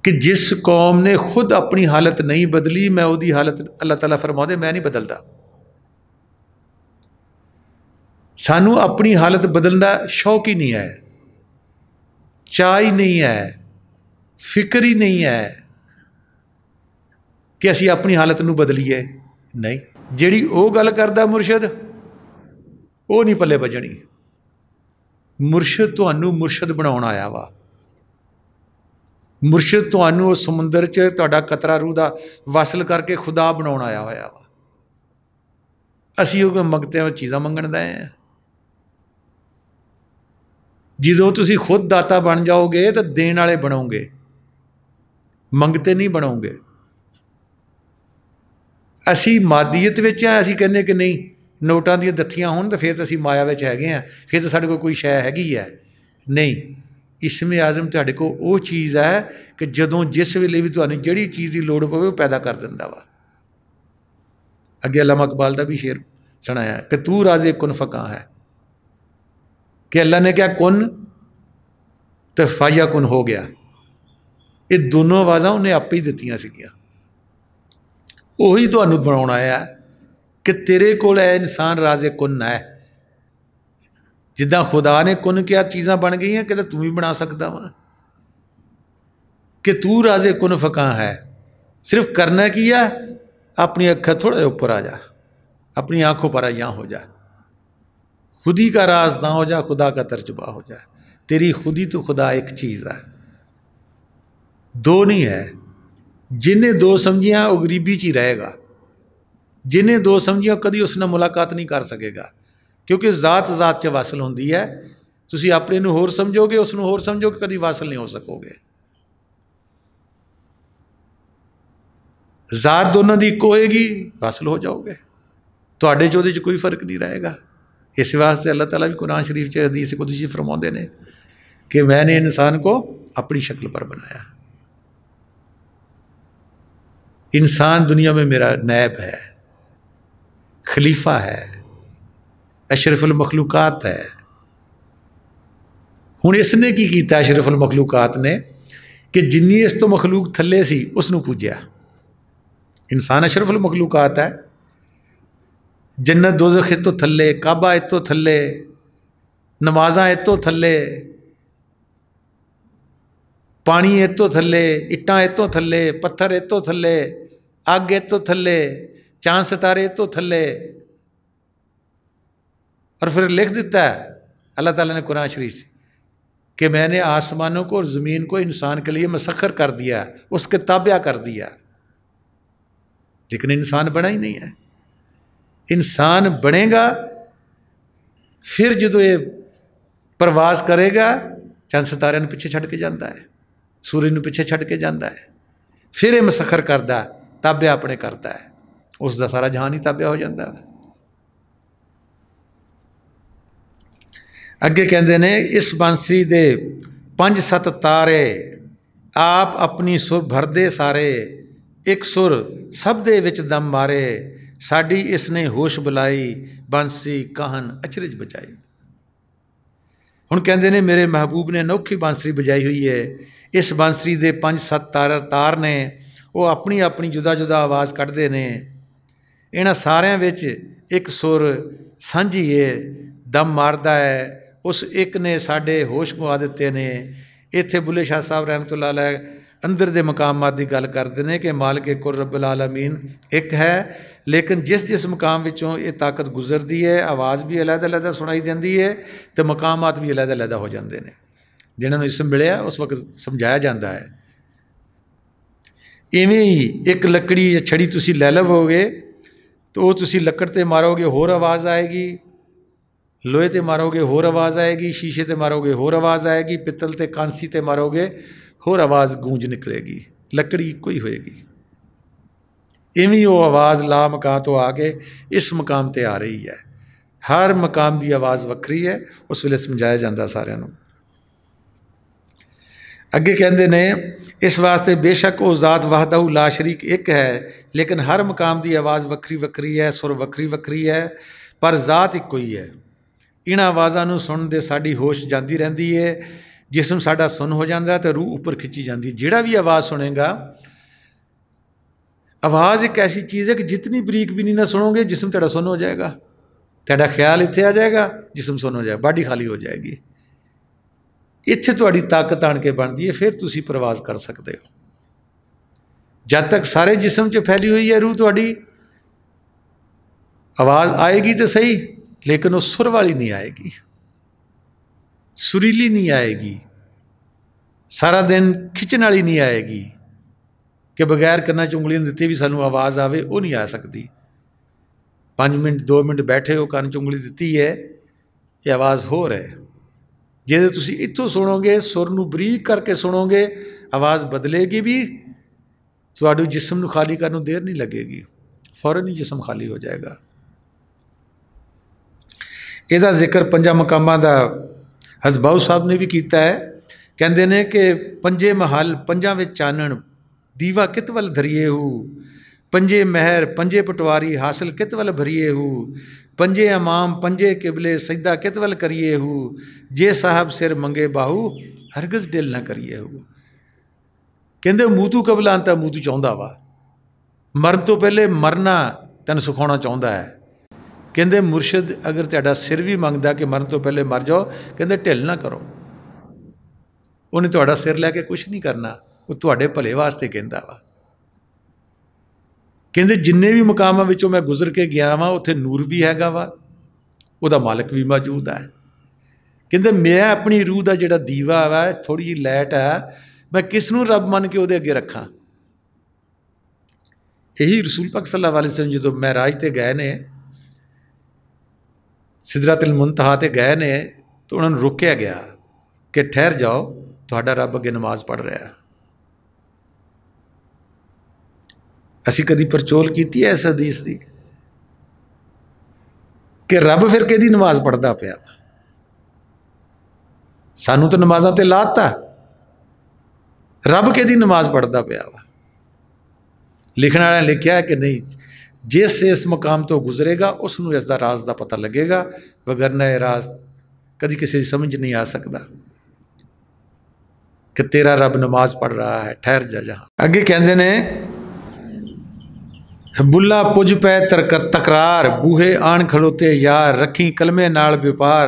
कि जिस कौम ने खुद अपनी हालत नहीं बदली, मैं उसकी हालत अल्लाह ताला फरमाते मैं नहीं बदलता। सानू अपनी हालत बदलने का शौक ही नहीं है, चाह ही नहीं है, फिक्र ही नहीं है कि असी अपनी हालत नूं बदलीए। नहीं, जिहड़ी वो गल करदा मुरशद वो नहीं पल्ले बजनी। मुरशद तुहानू मुरशद बनाउण आया वा, मुरशद तुहानू उस समुंदर च तुहाडा कतरा रूह दा वासल करके खुदा बनाउण आया होया वा। असीं वो मंगते चीज़ां मंगण दे हैं। ਜਦੋਂ ਤੁਸੀਂ खुद दाता बन जाओगे तो देण वाले बनोगे, मंगते नहीं बनोगे। असी मादीयत विच हैं, असी कहने कि नहीं नोटां दी दत्थियां होण तो फिर तो असी माया विच हैगे हैं, फिर तो साडे कोई शै हैगी है। नहीं, इसमें आज़म तुहाडे कोल वो चीज़ है कि जदों जिस वेले भी तुहानूं जिहड़ी चीज़ की लोड़ पवे वो पैदा कर दिंदा वा। अगे अल्लामा इकबाल का भी शेर सुनाया कि तू राज़े कुन फ़का है, कि अल्लाह ने क्या कुन तो फाया कुन हो गया। ये दोनों आवाज़ां उन्हें आपे ही दित्तियां सीगियां। ਉਹੀ ਤੁਹਾਨੂੰ ਬਣਾਉਣ ਆਇਆ कि तेरे कोल है इंसान राजे कुन है। जिदा खुदा ने कुन क्या चीज़ां बन गई कि तू भी बना सकता वा, कि तू राजे कुन फकां है। सिर्फ करना की है, अपनी अखा थोड़ा ऊपर आ जा, अपनी आंखों पर यहाँ हो जा, खुदी का राज ना हो जा, खुदा का तर्जुबा हो जा। तेरी खुदी तो खुदा एक चीज़ है, दो नहीं है। जिन्हें दो समझियाँ वो गरीबी च ही रहेगा, जिन्हें दो समझियाँ कभी उस नाल मुलाकात नहीं कर सकेगा, क्योंकि जात जात च वासल होंदी है। तुसीं अपने नूं होर समझोगे, उसनूं होर समझोगे, कभी वासल नहीं हो सकोगे। जात दोनों की इक्को होएगी, वासल हो जाओगे, तुहाडे च उहदे च कोई फर्क नहीं रहेगा। इस वास्ते अल्लाह ताला भी कुरान शरीफ च हदीस कुदसी फरमाते हैं कि मैंने इंसान को अपनी शक्ल पर बनाया। इंसान दुनिया में मेरा नैब है, खलीफा है, अशरफुल मखलूकात है। हुण इसने की कीता अशरफुल मखलूकात ने कि जिन्नी इस तो मखलूक थले सी उसनूं पूज्या। इंसान अशरफुल मखलूकात है। जन्नत दोज़ख इतो थले, काबा इतो थले, नमाज़ां इतो थले, पानी इतो थले, इट्टां इतो थले, पत्थर इतो थले, अग इतो थले, चांद सितारे इतो थले। और फिर लिख देता है अल्लाह ताला ने कुरान शरीफ कि मैंने आसमानों को और ज़मीन को इंसान के लिए मसखर कर दिया, उसके ताबिया कर दिया। लेकिन इंसान बना ही नहीं है। इंसान बनेगा फिर जो ये प्रवास करेगा, चंद सितारे पिछे छड़ के जाता है, सूरज में पिछे छड़ के जाता है, फिर ये मसखर करता, ताबिया अपने करता है, उसका सारा जहान ही ताबिया हो जाता है। अगे कहते ने इस बांसुरी दे 5-7 तारे आप अपनी सुर भरदे सारे, एक सुर सब दे विच दम मारे, साड़ी इसने होश बुलाई, बांसी कहन अचरज बजाई। हुण कहते ने मेरे महबूब ने अनोखी बांसुरी बजाई हुई है। इस बांसुरी दे 5-7 तार ने, वो अपनी अपनी जुदा जुदा आवाज़ कढ़दे ने। इन्हां सारियां विच एक सुर सांझी है, दम मारदा है। उस एक ने साडे होश गवा दिते ने। इत्थे बुल्ले शाह साहब रहमतुल्लाह अलैह अंदर दे मकामात की गल करते हैं कि मालिक कुल रब्बुल आलमीन एक है, लेकिन जिस जिस मकाम विचों ये ताकत गुजरती है, आवाज़ भी अलग-अलग सुनाई देती है, तो मकामात भी अलग-अलग हो जाते हैं। जिन्होंने इसम मिलिया उस वक्त समझाया जाता है। इवें ही एक लकड़ी या छड़ी तुसी लै लवोगे तो वो तुसी लकड़ ते मारोगे होर आवाज़ आएगी, लोहे ते मारोगे होर आवाज़ आएगी, शीशे ते मारोगे होर आवाज़ आएगी, पित्तल ते कांसी ते मारोगे होर आवाज़ गूंज निकलेगी। लकड़ी कोई होएगी। इवें वो आवाज़ ला मकाम तो आके इस मकाम ते आ रही है। हर मकाम की आवाज़ वक्री है। उस वेले समझाया जाता सारिਆਂ ਨੂੰ। अगे कहते ने इस वास्ते बेशक वो जात वाहदहू ला शरीक एक है, लेकिन हर मकाम की आवाज़ वक्री वक्री है, सुर वक्री वक्री है, पर जात इक्को ही है। इन आवाज़ों सुनते साड़ी होश जाती रहती है, जिसम साडा सुन हो जाता है तो रूह उपर खिंची जाती है। जिहड़ा भी आवाज़ सुनेगा, आवाज़ एक ऐसी चीज़ है कि जितनी बरीक भी नहीं ना सुनोगे, जिसम तेरा सुन हो जाएगा, तेरा ख्याल इत्थे आ जाएगा, जिसम सुन हो जाएगा, बॉडी खाली हो जाएगी। इत्थे तुहाडी ताकत आण के बनती है, फिर तुसी प्रवास कर सकते हो। जब तक सारे जिसम च फैली हुई है रूह तुहाडी, आवाज़ आएगी तो सही, लेकिन वो सुर वाली नहीं आएगी, सुरीली नहीं आएगी, सारा दिन खिंचण वाली नहीं आएगी कि बगैर कन्ना च उंगलियां दित्ते भी सानू आवाज़ आवे, वो नहीं आ सकती। 5 मिनट 2 मिनट बैठे हो, कन्न च उंगली दित्ती है, ये आवाज़ होर है। जे तुसी इत्थों सुनोगे, सुर नूं बरीक करके सुनोगे, आवाज़ बदलेगी भी, तुहाडे जिसम नूं खाली करन नूं देर नहीं लगेगी, फौरन ही जिसम खाली हो जाएगा। इसका जिक्र 5 मकामां दा हज़बाऊ साहब ने भी किया है। कहते हैं कि 5 महल 5 विच चानण, दीवा कित वल धरिए हूँ, 5 महर 5 पटवारी हासिल कित वल भरिए हूँ, 5 अमाम 5 किबले सजदा कित वल करिए हूँ, जे साहब सिर मंगे बाहू हरगज़ दिल न करिए हूँ। कहते मूँ तू कबला अंता मूँ तू चाहुंदा वा, मरण तो पहले मरना तैनूं सिखाउणा चाहुंदा है। कहते मुरशद अगर तुहाडा सिर भी मंगदा कि मरण तो पहले मर जाओ, कहते ढिल ना करो, उन्हें तुहाडा सिर लैके कुछ नहीं करना, वो तुहाडे भले वास्ते कहंदा वा। कहते जिन्ने भी मुकामां विचों मैं गुजर के गया वा उत्थे नूर भी हैगा वा, उहदा मालिक भी मौजूद है। कहते मैं अपनी रूह का जिहड़ा दीवा वा, थोड़ी जी लाइट है, मैं किसनूं रब मन के उहदे अगे रखां। यही रसूल पाक सल्लल्लाहु अलैहि वसल्लम जो महराज ते गए ने, सिदरतुल मुंतहा ते गए ने, तो उन्होंने रोकया गया कि ठहर जाओ, तुहाडा रब अगे नमाज पढ़ रहा है। असीं कदी परचोल कीती है इस हदीस की कि रब फिर किहदी नमाज पढ़दा पिया? सानू तो नमाज़ां ते लाता, रब किहदी नमाज पढ़दा पिया वा? लिखण वाले ने लिखा है कि नहीं, जिस इस मुकाम तो गुजरेगा उसनूं इसका राज का पता लगेगा, वगरना यह राज कभी किसी समझ नहीं आ सकता कि तेरा रब नमाज पढ़ रहा है, ठहर जा जहाँ। अगे कहते ने बुला पुज पै तकरार, बूहे आण खड़ोते यार, रखी कलमे नाल व्यापार,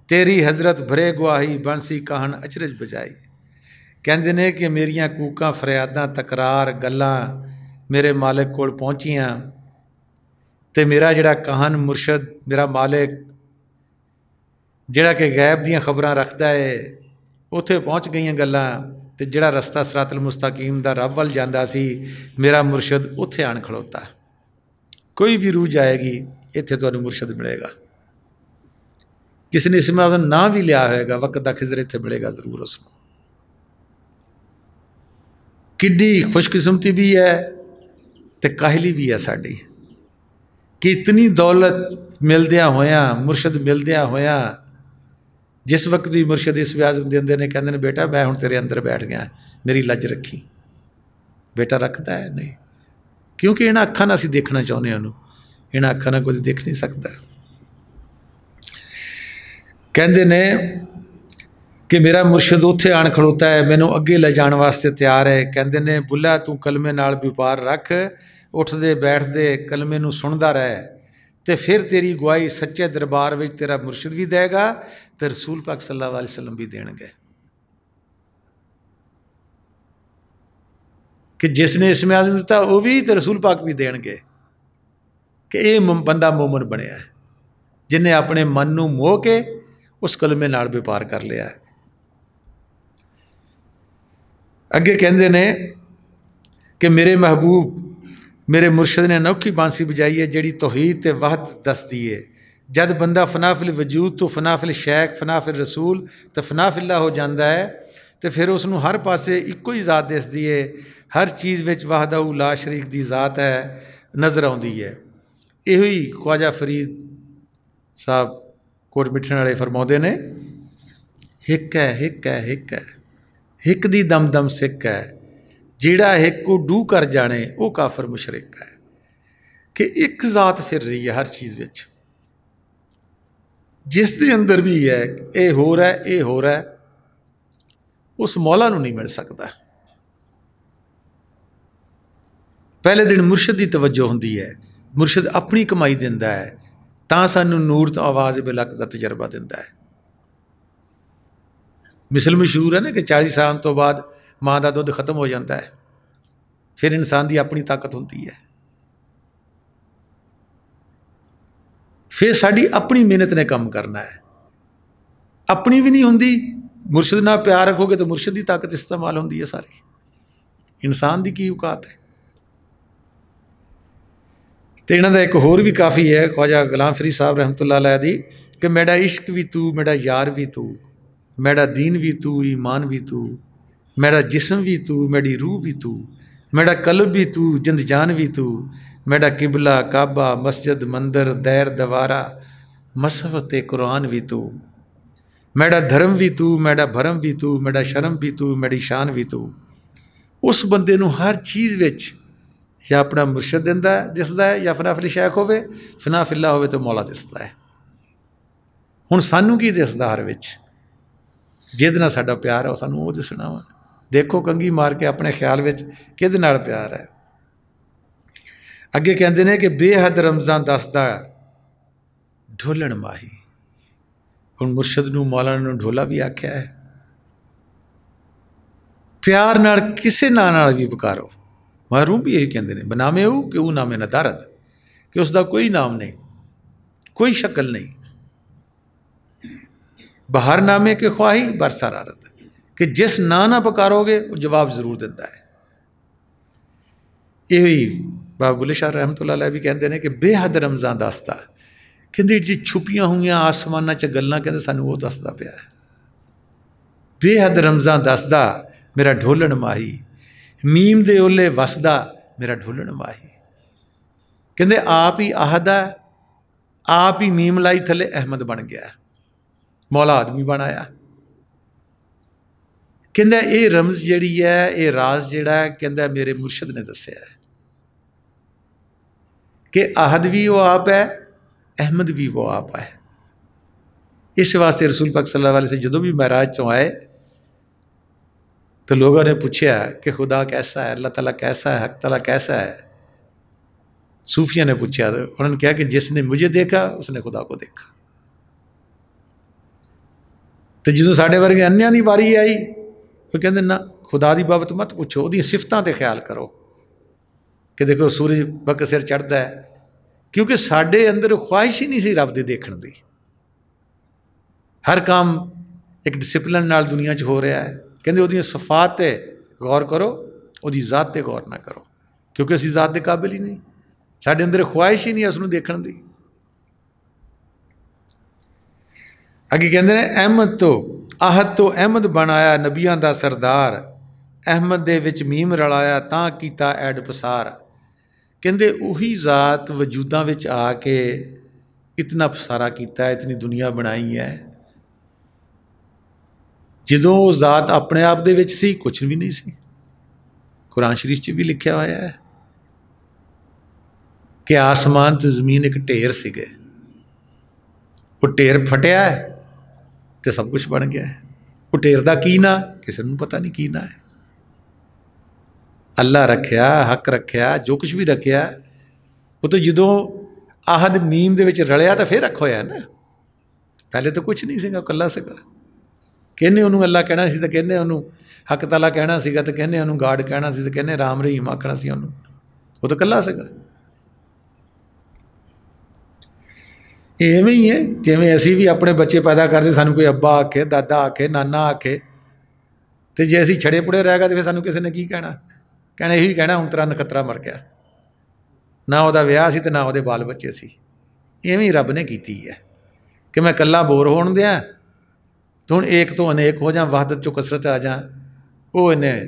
तेरी हजरत भरे गुआही, बंसी कहन अचरज बजाई। कहते ने कि मेरिया कूकां फरियादां तकरार गल्लां मेरे मालिक कोल पहुँचियां, तो मेरा जिहड़ा कहन मुरशद, मेरा मालिक जिहड़ा कि गैब दीयां खबरां रखदा है, उत्थे पहुँच गईयां गल्लां, तो जिहड़ा रस्ता सिरातुल मुस्तकीम दा रब वल जांदा सी, मेरा मुरशद उत्थे आण खड़ोता। कोई भी रूह जाएगी, इत्थे तुहानूं मुरशद मिलेगा। किसी ने इसमें उसका नाम भी लिया होगा, वक्त दा खिजर इत्थे मिलेगा जरूर उसनूं। किड्डी खुशकिस्मती भी है तो काहली भी है साड़ी कि इतनी दौलत मिलदियां होया, मुरशद मिलदियां होया, जिस वक्त भी मुरशद इस व्याज देंदे ने, कहते हैं बेटा मैं हुण तेरे अंदर बैठ गया, मेरी लज रखी। बेटा रखता है नहीं, क्योंकि इन्हां अखां नाल असीं देखना चाहुंदे हां, इन्हां अखां नाल कोई देख नहीं सकता। कहते ने कि मेरा मुरशद उत्थे आण खड़ोता है, मैनू अगे ले जाने वास्ते तैयार है। कहते ने बुला तू कलमे नाल व्यापार रख, उठदे बैठदे कलमे नू सुनदा रह, तो फिर तेरी गुआही सच्चे दरबार में तेरा मुरशद भी देगा, तो रसूल पाक सल्लल्लाहु अलैहि वसल्लम भी देंगे। कि जिसने इसमें आदम दिता वो भी, तो रसूल पाक भी देंगे कि ये बंदा मोमन बनया है, जिन्हें अपने मन नू मोह के उस कलमे नाल व्यापार कर लिया है। अगे कहते ने कि मेरे महबूब, मेरे मुरशद ने अनोखी बांसी बजाई है, जिहड़ी तौहीद ते वहदत दसदी है। जद बंदा फनाफिल वजूद तो फनाफिल शैख फनाफिल रसूल तो फनाफिल्ला हो जाता है, तो फिर उसनूं हर पासे इक्को ही ज़ात दिसदी है, हर चीज़ विच वहदहू ला शरीक दी ज़ात है नज़र आउंदी है। इहो ही ख्वाजा फरीद साहब कोट मिठण वाले फरमाउंदे ने, हिक है हिक है हिक है, हिक दी दम दम सिक है, जिहड़ा हिक को डू कर जाने वो काफर मुशरिक है। कि एक ज़ात फिर रही है हर चीज़ विच, जिस दे अंदर भी है ये हो रहा है, ये हो रहा है, उस मौला नूं नहीं मिल सकता। पहले दिन मुरशद की तवज्जो होंदी है, मुरशद अपनी कमाई दिंदा है, तां सानूं नूर तो आवाज़ बिलक का तजर्बा दिंदा है। मिसल मशहूर है ना कि 40 साल तो बाद माँ का दुध खत्म हो जाता है, फिर इंसान की अपनी ताकत होती है, फिर साड़ी अपनी मेहनत ने काम करना है। अपनी भी नहीं होंदी, मुरशद नाल प्यार रखोगे तो मुरशद की ताकत इस्तेमाल होती है सारी, इंसान की की औकात है। तो इन्हों का एक होर भी काफ़ी है, ख्वाजा गुलाम फरीद साहब रहमतुल्लाह अलैह दी, कि मेरा इश्क भी तू, मेरा यार भी तू, मेरा दीन भी तू, ईमान भी तू, मेरा जिस्म भी तू, मेरी रूह भी तू, मेरा कल्ब भी तू, जिंद जान भी तू, मेरा किबला काबा मस्जिद मंदिर दैर दवारा मसहफ ते कुरान भी तू, मेरा धर्म भी तू, मेरा भरम भी तू, मेरा शर्म भी तू, मेरी शान भी तू। उस बंदे नूं हर चीज़ विच या अपना मुरशद दिसदा है, या फनाफिल शैख होवे, फनाफिल्ला होवे तो मौला दिसदा है। हुण सानूं की दिसदा हर विच, जिहदे नाल साडा प्यार है वो सानूं वो दिसना वा, देखो कंघी मार के अपने ख्याल विच किहदे नाल प्यार है। अगे कहते हैं कि बेहद रमज़ां दसदा ढोलण माही। हुण मुर्शद नूं मौलाना नूं ढोला भी आख्या है। प्यार नाल किसे नां नाल भी पुकारो। महरूम भी यही कहते हैं, बनामे ऊ कि ऊ नामे न दारद, कि उसका कोई नाम नहीं, कोई शक्ल नहीं। बहार नामे के ख्वाही बरसरारत, कि जिस ना ना पुकारोगे वो जवाब जरूर दिता है। यही बाबा बुल्ले शाह रहमतुल्लाह अलैह भी कहते हैं कि बेहद रमज़ां दसदा, कहते जी छुपियां हुई आसमाना च गल्लां कहते सानू वो दसदा पिया है। बेहद रमज़ां दसदा मेरा ढोलण माही, मीम दे ओले वसदा मेरा ढोलण माही। कहते आप ही आहद है, आप ही मीम लाई थले अहमद बन गया, मौला आदमी बन आया। कहता ये रमज़ जिहड़ी है, ये राज जिहड़ा है, कहता मेरे मुर्शद ने दस्या है कि आहद भी वो आप है, अहमद भी वो आप है। इस वास्ते रसूल पाक सल्लल्लाहु अलैहि वसल्लम जदों भी महराज चों आए तो लोगों ने पूछा कि खुदा कैसा है, अल्लाह ताला कैसा है, हक ताला कैसा है। सूफिया ने पूछा तो उन्होंने कहा कि जिसने मुझे देखा उसने खुदा को देखा। तो जो साढ़े वर्गे अन्या की वारी आई तो कहते ना खुदा की बाबत मत पूछो, वो सिफतों पर ख्याल करो कि देखो सूरज वक्त सिर चढ़ता है, क्योंकि साढ़े अंदर ख्वाहिश ही नहीं सी रब दे देखण दी। हर काम एक डिसिपलिन नाल दुनिया च हो रहा है। कहते वो सफात ते गौर करो, वो जात ते गौर ना करो, क्योंकि असी जात के काबिल ही नहीं, साढ़े अंदर ख्वाहिश ही नहीं उसनूं देखण दी। अगे कहते हैं अहमद तो आहद तो अहमद बन आया, नबियां दा सरदार, अहमद दे विच मीम रलाया तां कीता ऐड पसार। कहते उही जात वजूदां विच आके इतना पसारा किया, इतनी दुनिया बनाई है। जदों वो जात अपने आप दे विच सी कुछ भी नहीं सी। कुरान शरीफ च भी लिखा होया है कि आसमान तो जमीन एक ढेर सीगे, वो ढेर फटिया है तो सब कुछ बन गया है। वो ढेर का की ना किसी को पता नहीं की ना है। अल्लाह रखिया, हक रखिया, जो कुछ भी रखिया वो तो जदों आहद मीम दे विच रलिया तो फिर रख होया ना। पहले तो कुछ नहीं सीगा, कला सीगा। कहने उन्होंने अल्लाह कहना सी तो कहने उन्होंने हक ताला कहना सीगा, तो कहने उन्होंने गाड कहना सी, तो कहने राम रहीम आखना सी उन्होंने, वो तो कला सीगा। इवें ही है जिमें असी भी अपने बच्चे पैदा करते, सानू कोई अब्बा आखे, दादा आखे, नाना आखे, तो जे असी छड़े पुड़े रह गए तो फिर सानू किसी ने की कहना, कहना यही कहना हुण तेरा नखत्रा मर गया, ना वह विआह सी ते ना वो बाल बच्चे सी। इवें ही रब ने की है कि मैं कला बोर होण दियां तो हुण एक तो अनेक हो जा, वहदत चो कसरत आ जा। वो इन्हें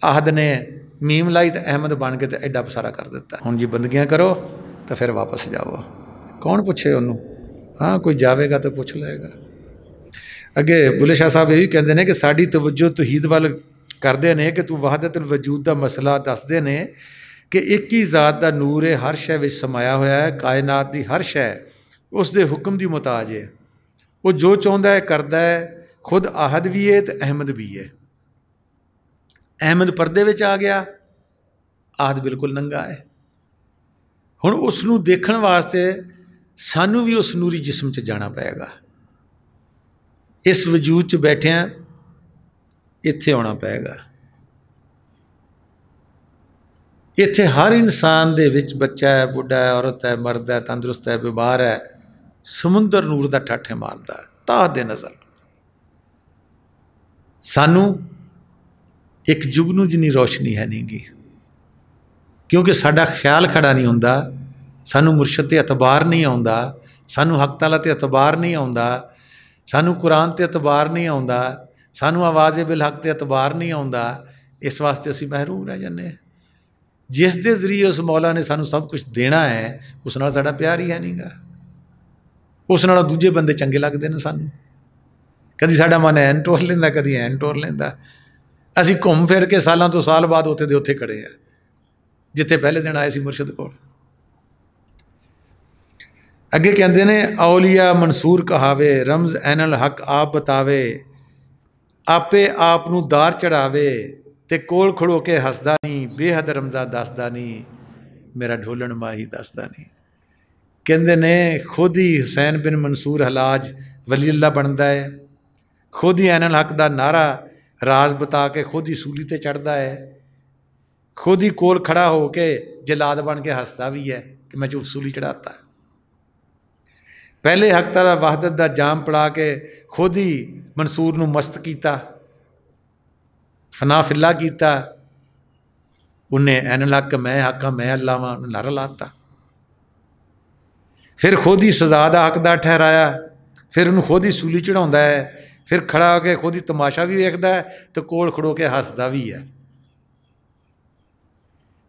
आहद ने मीम लाई तो अहमद बन के तो एडा पसारा कर दिता। हुण जी बंदगियां करो तो फिर वापस जाओ, कौन पूछे उन्होंने? हाँ कोई जाएगा तो पूछ लेगा। अगे बुल्ले शाह साहब यही कहते हैं कि साड़ी तवज्जो तौहीद वाल करते हैं कि तू वहदत वजूद का मसला दसते हैं कि एक ही जात का नूर है, हर शय विच समाया होया है, कायनात की हर शय उसके हुक्म की मुताज है। वो जो चाहता है करता है, खुद आहद भी है तो अहमद भी है। अहमद परदे विच आ गया, आहद बिल्कुल नंगा है। हुण उसनूं देखण वास्ते सानू भी उस नूरी जिस्म च जाना पेगा। इस वजूद च बैठिया इत्थे आना पेगा। इत्थे हर इंसान दे विच बच्चा है, बुढ़ा है, औरत है, मर्द है, तंदुरुस्त है, बीमार है, समुंदर नूर का ठाठे मारता है ताह दे नज़र। सानू एक जुगनू जिन्नी रोशनी है नहीं गी, क्योंकि साडा ख्याल खड़ा नहीं होंदा, सानू मुर्शद ते एतबार नहीं आउंदा, सानू हक ताला ते एतबार नहीं आउंदा, सानू कुरान ते एतबार नहीं आउंदा, सानू आवाज़ बिल हक ते एतबार नहीं आउंदा। इस वास्ते असीं महरूम रह जाने। जिस दे जरिए उस मौला ने सानू सब कुछ देना है उस नाल साडा प्यार ही है नहीं गा। उस नाल दूजे बंदे चंगे लगते हैं सानू। कदी साडा मन ऐन टोर लेंदा, कदी ऐन टोर लेंदा। असीं घूम फिर के सालों तो साल बाद उत्थे दे उत्थे खड़े हैं जिथे पहले दिन आए सी मुर्शद कोल। अगे कहते ने औलिया मंसूर कहावे, रमज़ ऐनल हक आप बतावे, आपे आप नूं दार चढ़ावे ते कोल खड़ो के हसदा नहीं, बेहद रमदा दसदा नहीं, मेरा ढोलन माही दसदा नहीं। कहते ने खुद ही हुसैन बिन मंसूर हलाज वली अल्लाह बनता है, खुद ही ऐनल हक का नारा राज बता के खुद ही सूली ते चढ़ता है, खुद ही कोल खड़ा हो के जलाद बन के हसदा भी है कि मैं सूली चढ़ाता। पहले हक ताला वहदत का जाम पड़ा के खुद ही मंसूर नूं मस्त किया, फना फिला किया, उन्हें ऐनल हक मैं हक मैं अल्लाह वां नारा लाता। फिर खुद ही सजा का हकदार ठहराया, फिर उन्होंने खुद ही सूली चढ़ाता है, फिर खड़ा होकर खुद ही तमाशा भी वेखता है तो कोल खड़ो के हसदा भी है,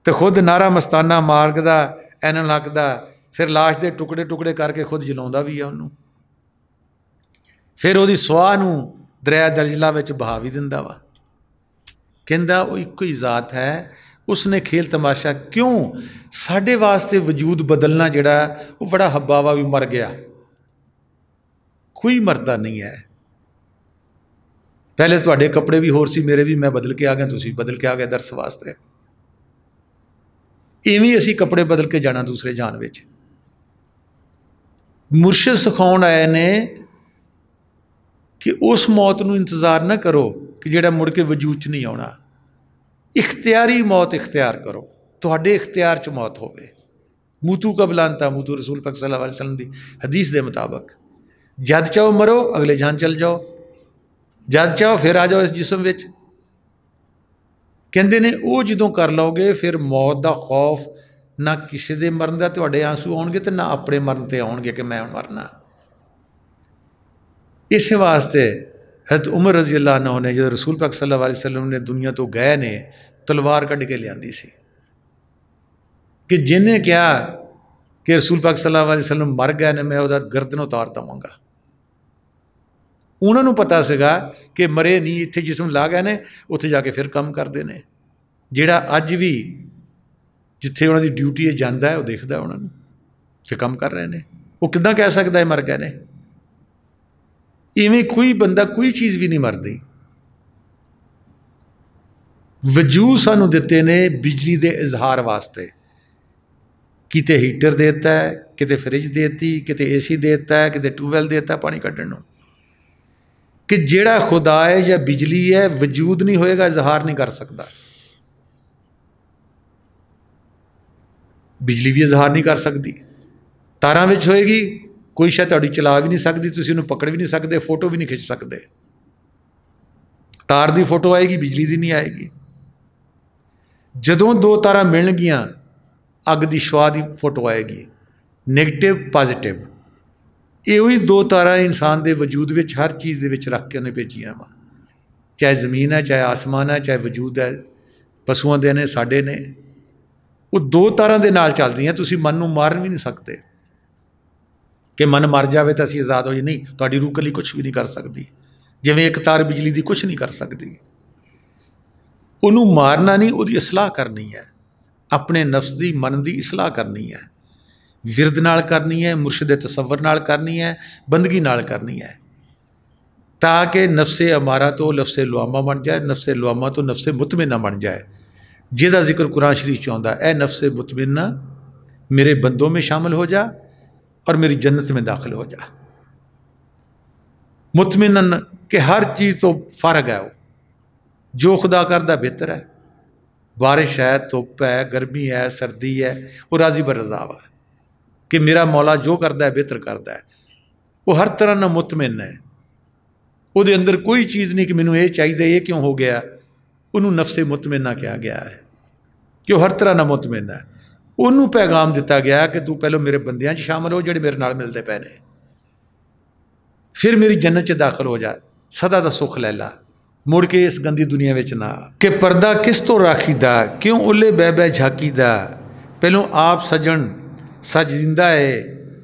तो खुद नारा मस्ताना मार्ग का ऐनल हक का, फिर लाश के टुकड़े टुकड़े करके खुद जलाउंदा भी है उन्होंने, फिर वो सुआह नूं दरिया दलजला में बहा भी दिंदा वा। कहंदा वो एक ही जात है, उसने खेल तमाशा क्यों साढ़े वास्ते वजूद बदलना जड़ा वो बड़ा हब्बावा भी मर गया, कोई मरदा नहीं है। पहले तुहाडे कपड़े भी होर सी, मेरे भी, मैं बदल के आ गया, तुसी बदल के आ गए दर्स वास्ते। इवें असी कपड़े बदल के जाना दूसरे जान विच। मुर्शिद सिखाउण आए ने कि उस मौत नूं इंतजार ना करो कि जिहड़ा मुड़ के वजूद च नहीं आउणा, इख्तियारी मौत इख्तियार करो, तुहाडे इख्तियार च मौत होवे। मूतू कबलांता मूतू, रसूल पाक सल्लल्लाहु अलैहि वसल्लम दी हदीस के मुताबिक, जद चाहो मरो अगले जान चल जाओ, जद चाहो फिर आ जाओ इस जिसम विच। कहंदे ने वो जदों कर लोगे फिर मौत का खौफ ना किसी के मरन का तुहाडे आंसू आउणगे ते ना अपने मरन ते आउणगे कि मैं मरना। इस वास्ते हज़रत उमर रज़ी अल्लाह अन्हु ने जो रसूल पाक सल्लल्लाहु अलैहि वसल्लम ने दुनिया तो गए ने तलवार कढ़ के लियांदी सी कि जिन्हें कहा कि रसूल पाक सल्लल्लाहु अलैहि वसल्लम मर गए ने, मैं उहदा गर्दन उतार देवांगा। उन्होंने पता सीगा कि मरे नहीं, इत्थे जिसम ला गए ने, उत्थे जाके फिर काम करते हैं। जिहड़ा अज भी जिथे उन्होंने ड्यूटी जाता है वह देखता उन्होंने कि काम कर रहे हैं, वो किद्दां कह सकता है मर गए ने। इवें कोई बंदा कोई चीज़ भी नहीं मरती। वजूद सानू दिते ने बिजली के इजहार वास्ते, किते हीटर देता है, किते फ्रिज देती, किते AC देता है, किते ट्यूबवैल देता पानी कड्ढण नूं। कि जिहड़ा खुदा है या बिजली है वजूद नहीं होएगा, इजहार नहीं कर सकता। बिजली भी इजहार नहीं कर सकती, तारां विच होएगी, कोई शायद तुहाडी चला भी नहीं सकती, तुसीं उहनूं पकड़ भी नहीं सकते, फोटो भी नहीं खिंच सकते। तार की फोटो आएगी, बिजली की नहीं आएगी। जदों दो तारां मिलणगियां अग की शुआ की फोटो आएगी, नैगेटिव पॉजिटिव। यो ही दो तारा इंसान के वजूद विच हर चीज़ दे विच रख के उन्हें भेजिया वा, चाहे जमीन है, चाहे आसमान है, चाहे वजूद है, पशुओं के ने, साडे ने। वो दो तारां दे नाल चलदियां। तुसीं मन नूं मार भी नहीं सकते कि मन मर जाए तो असीं आज़ाद हो जाए, नहीं, तुहाडी रूह कली कुछ भी नहीं कर सकती। जिवें एक तार बिजली की कुछ नहीं कर सकती। उन्होंने मारना नहीं, उसकी इसलाह करनी है, अपने नफ्स की मन की इसलाह करनी है, विरद नाल करनी है, मुर्शिद दे तसव्वुर नाल करनी है, बंदगी नाल करनी है, ताकि नफ्से अमारा तो नफ्से लुआमा बन जाए, नफ्से लुआमा तो नफ्से मुतमिना बन जाए। जिहदा जिक्र कुरान शरीफ च आउंदा, ए नफ्से मुतमिना मेरे बंदों में शामिल हो जा और मेरी जन्नत में दाखिल हो जा। मुतमिनन के हर चीज़ तो फारग है, वो जो खुदा करदा बेहतर है। बारिश है, धुप है, गर्मी है, सर्दी है, वो राजी बर रज़ा वा कि मेरा मौला जो करता है बेहतर करता है। वो हर तरह ना मुतमिन है, वो अंदर कोई चीज़ नहीं कि मैनू ये चाहिए, ये क्यों हो गया। उन्होंने नफ्से मुतमिना कहा गया है कि वह हर तरह ना मुतमिन है। उन्होंने पैगाम दिता गया कि तू पहले मेरे बंदियां शामिल हो जिहड़े मेरे नाल मिलते पे ने, फिर मेरी जन्नत च दाखिल हो जा, सदा दा सुख लै ला, मुड़ के इस गंदी दुनिया विच ना। कि पर्दा किस तो राखीदा, क्यों उले बह बह झाकीदा, पहलों आप सजन सज दिंदा है,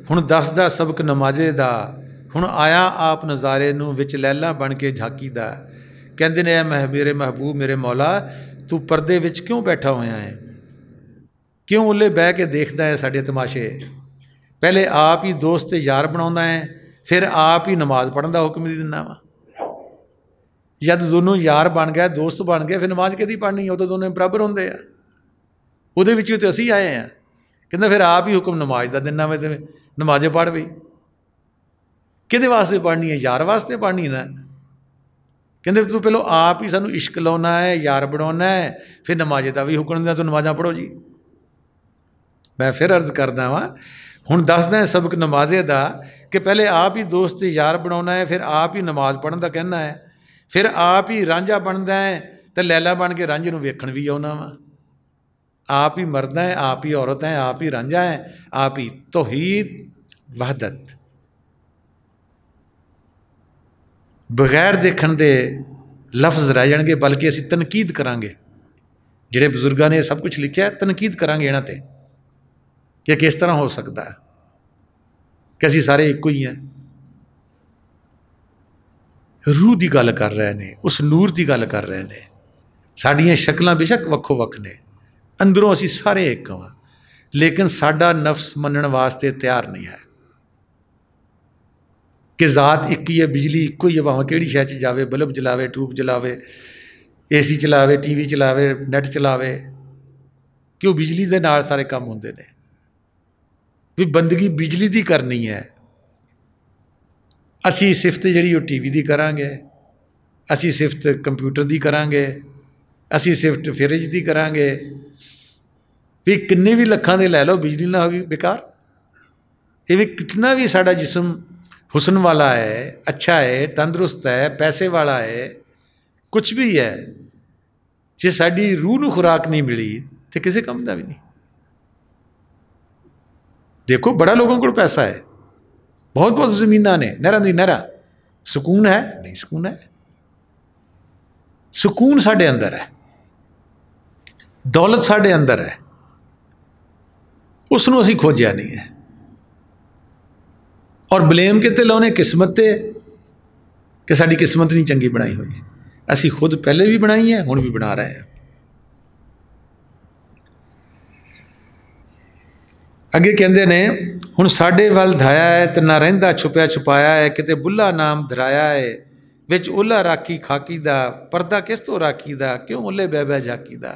हुण दसदा सबक नमाजे दा, हुण आया आप नज़ारे नूं विच लैला बन के झाकीदा। कहंदे ने मेरे महबूब मेरे मौला तू पर्दे विच क्यों बैठा होया है, क्यों उले बह के देखदा है साडे तमाशे। पहले आप ही दोस्त यार बनाउंदा है, फिर आप ही नमाज पढ़न का हुक्म दिंदा वा। जब दोनों यार बन गए, दोस्त बन गए, फिर नमाज किहदी पढ़नी है? वो तो दोनों बराबर होंगे आ। ਉਹਦੇ ਵਿੱਚੋਂ तो असी आए हैं। कहते फिर आप ही हुक्म नमाज का दिना, मैं तो नमाजे पढ़ पई। किहदे वास्ते पढ़नी है? यार वास्ते पढ़नी ना। कहते तू पहलो आप ही सानू इश्क लाना है, यार बनाना है, फिर नमाजे का भी हुक्म देना, तो नमाजा पढ़ो जी। मैं फिर अर्ज करदा वा, हुण दसदा है सबक नमाजे का कि पहले आप ही दोस्त यार बनाना है, फिर आप ही नमाज पढ़न का कहना है, फिर आप ही रांझा बनता है, तो लैला बन के रांझे नूं वेखण भी आउणा वा। आप ही मर्द है, आप ही औरत है, आप ही रांझा है, आप ही तौहीद वहदत। बगैर देखण दे लफ्ज़ रह जाणगे, बल्कि असीं तनकीद करांगे। जिहड़े बजुर्गां ने सब कुछ लिखिआ, तनकीद करांगे इन्हां ते कि किस तरह हो सकता है कि असीं सारे इक्को ही हैं। रूह की गल कर रहे हैं, उस नूर की गल कर रहे हैं। साडियां शक्लां बेशक वक्खो वक्ख ने, अंदरों असीं सारे एक हाँ, लेकिन साडा नफ्स मनण वास्ते तैयार नहीं है कि जात एक ही है, बिजली इक्को ही है, भावें किहड़ी शै च जावे, बल्ब जलावे, ट्यूब जलावे, AC चलावे, TV चलावे, नैट चलावे, कि वो बिजली दे नाल सारे काम होंदे ने। भी बंदगी बिजली की करनी है, असी सिफत जी TV की करांगे, असी सिफत कंप्यूटर की करांगे, असी सिफत फ्रिज की करांगे। भी किन्ने भी लखां दे लै लो, बिजली ना होगी बेकार। इवें कितना भी साडा जिस्म हुसन वाला है, अच्छा है, तंदुरुस्त है, पैसे वाला है, कुछ भी है, जे साडी रूह नूं खुराक नहीं मिली तो किसी काम का भी नहीं। देखो बड़ा लोगों को पैसा है, बहुत बहुत जमीनां ने, नहरां दी नहरां, सुकून है? नहीं सुकून है। सुकून साडे अंदर है, दौलत साडे अंदर है, उसनूं असीं खोजिया नहीं है। और बलेम किते लाउने? किस्मत ते, कि साडी किस्मत नहीं चंगी बनाई हुई। असीं खुद पहले भी बनाई है, हुण भी बना रहे हैं। अगे कहते ने, हुण साडे वल धाया है ते ना रहिंदा छुपिया छुपाया है, किते बुल्ला नाम धराया है, विच ओला राखी खाकी दा, परदा किस तो राखी दा, क्यों ओले बह बह झाकी दा।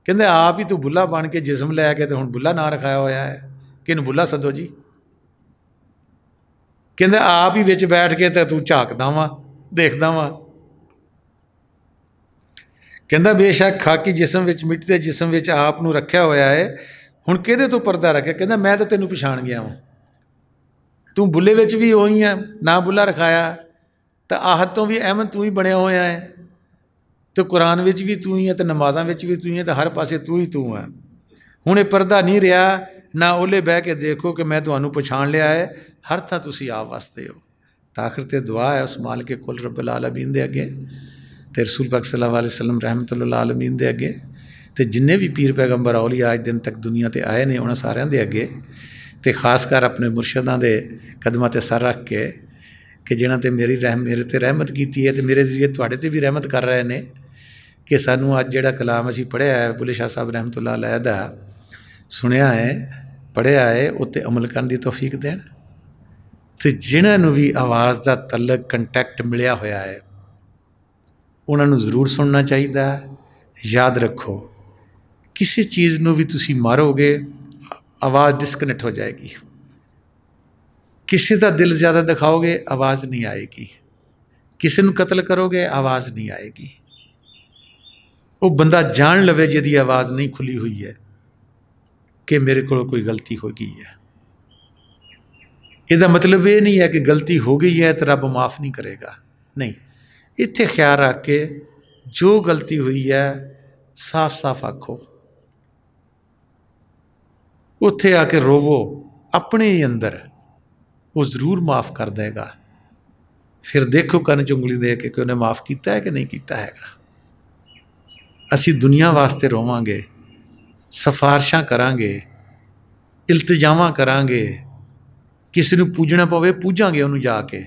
कहते आप ही तू बुल्ला बन के जिस्म लैके तो हुण बुल्ला ना रखाया होया है, कि इनू बुल्ला सदो जी। कहते आप ही विच बैठ के तो तू झाकदा वा, देखदा वा। कहता बेशक खाकी जिस्म विच, मिट्टी के जिस्म विच आप नूं रखिया होया है, हुण किहदे तो परदा रखे? कहता मैं तो तेनों पछाण गया वां, तू बुल्ले विच भी उही है, ना बुल्ला रखाया, तो आहत तो भी अहमद तू ही बनया होया है, तो कुरान विच भी तू ही है, तो नमाज़ां विच भी तू ही है, तो हर पासे तू ही तू है। हुण ये परदा नहीं रहा, ना ओले बह के देखो कि मैं तुहानूं पछाण लिया है, हर थां तुसीं आप वास्ते हो। तो आखिर ते दुआ है उस मालिक कुल रब्बुल आलमीन दे अगे, ते रसूल पाक सल्लल्लाहु अलैहि वसल्लम रहमतुल्लिल आलमीन दे अगे, ते जिन्ने भी पीर पैगंबर औलिया अज दिन तक दुनिया ते आए ने, उन्हां सारियां दे अगे, ते खासकर अपने मुर्शदां दे कदमां ते सर रख के कि जिन्हां ते मेरे ते रहमत कीती है, ते मेरे जरिए तुहाडे ते भी रहमत कर रहे हैं, कि सानू अज जिहड़ा कलाम असीं पढ़िया है बुल्ले शाह साहब रहमतुल्लाह अलैह दा सुनिया है, पढ़िया है, उत्ते अमल करन दी तौफीक देण। ते जिन्हां नूं भी आवाज़ का तलक कंटैक्ट मिलिया होया है, उन्होंने जरूर सुनना चाहिए। याद रखो, किसी चीज़ नूं भी तुसी मारोगे, आवाज़ डिस्कनैक्ट हो जाएगी। किसी का दिल ज़्यादा दिखाओगे, आवाज़ नहीं आएगी। किसी नूं कतल करोगे, आवाज़ नहीं आएगी। वो बंदा जान लवे जिहदी आवाज़ नहीं खुली हुई है कि मेरे को कोई गलती हो गई है। इसका मतलब ये नहीं है कि गलती हो गई है तो रब माफ़ नहीं करेगा, नहीं। इत्थे ख्याल रख के जो गलती हुई है साफ साफ आखो, उत्थे आके रोवो अपने ही अंदर, वो जरूर माफ़ कर देगा। फिर देखो कन च उंगली दे के उन्हें माफ़ किया है कि नहीं किया हैगा। असी दुनिया वास्ते रोवांगे, सिफारिशां करांगे, इल्तजामां करांगे, किसी नूं पूजना पवे पूजांगे, उन्होंने जाके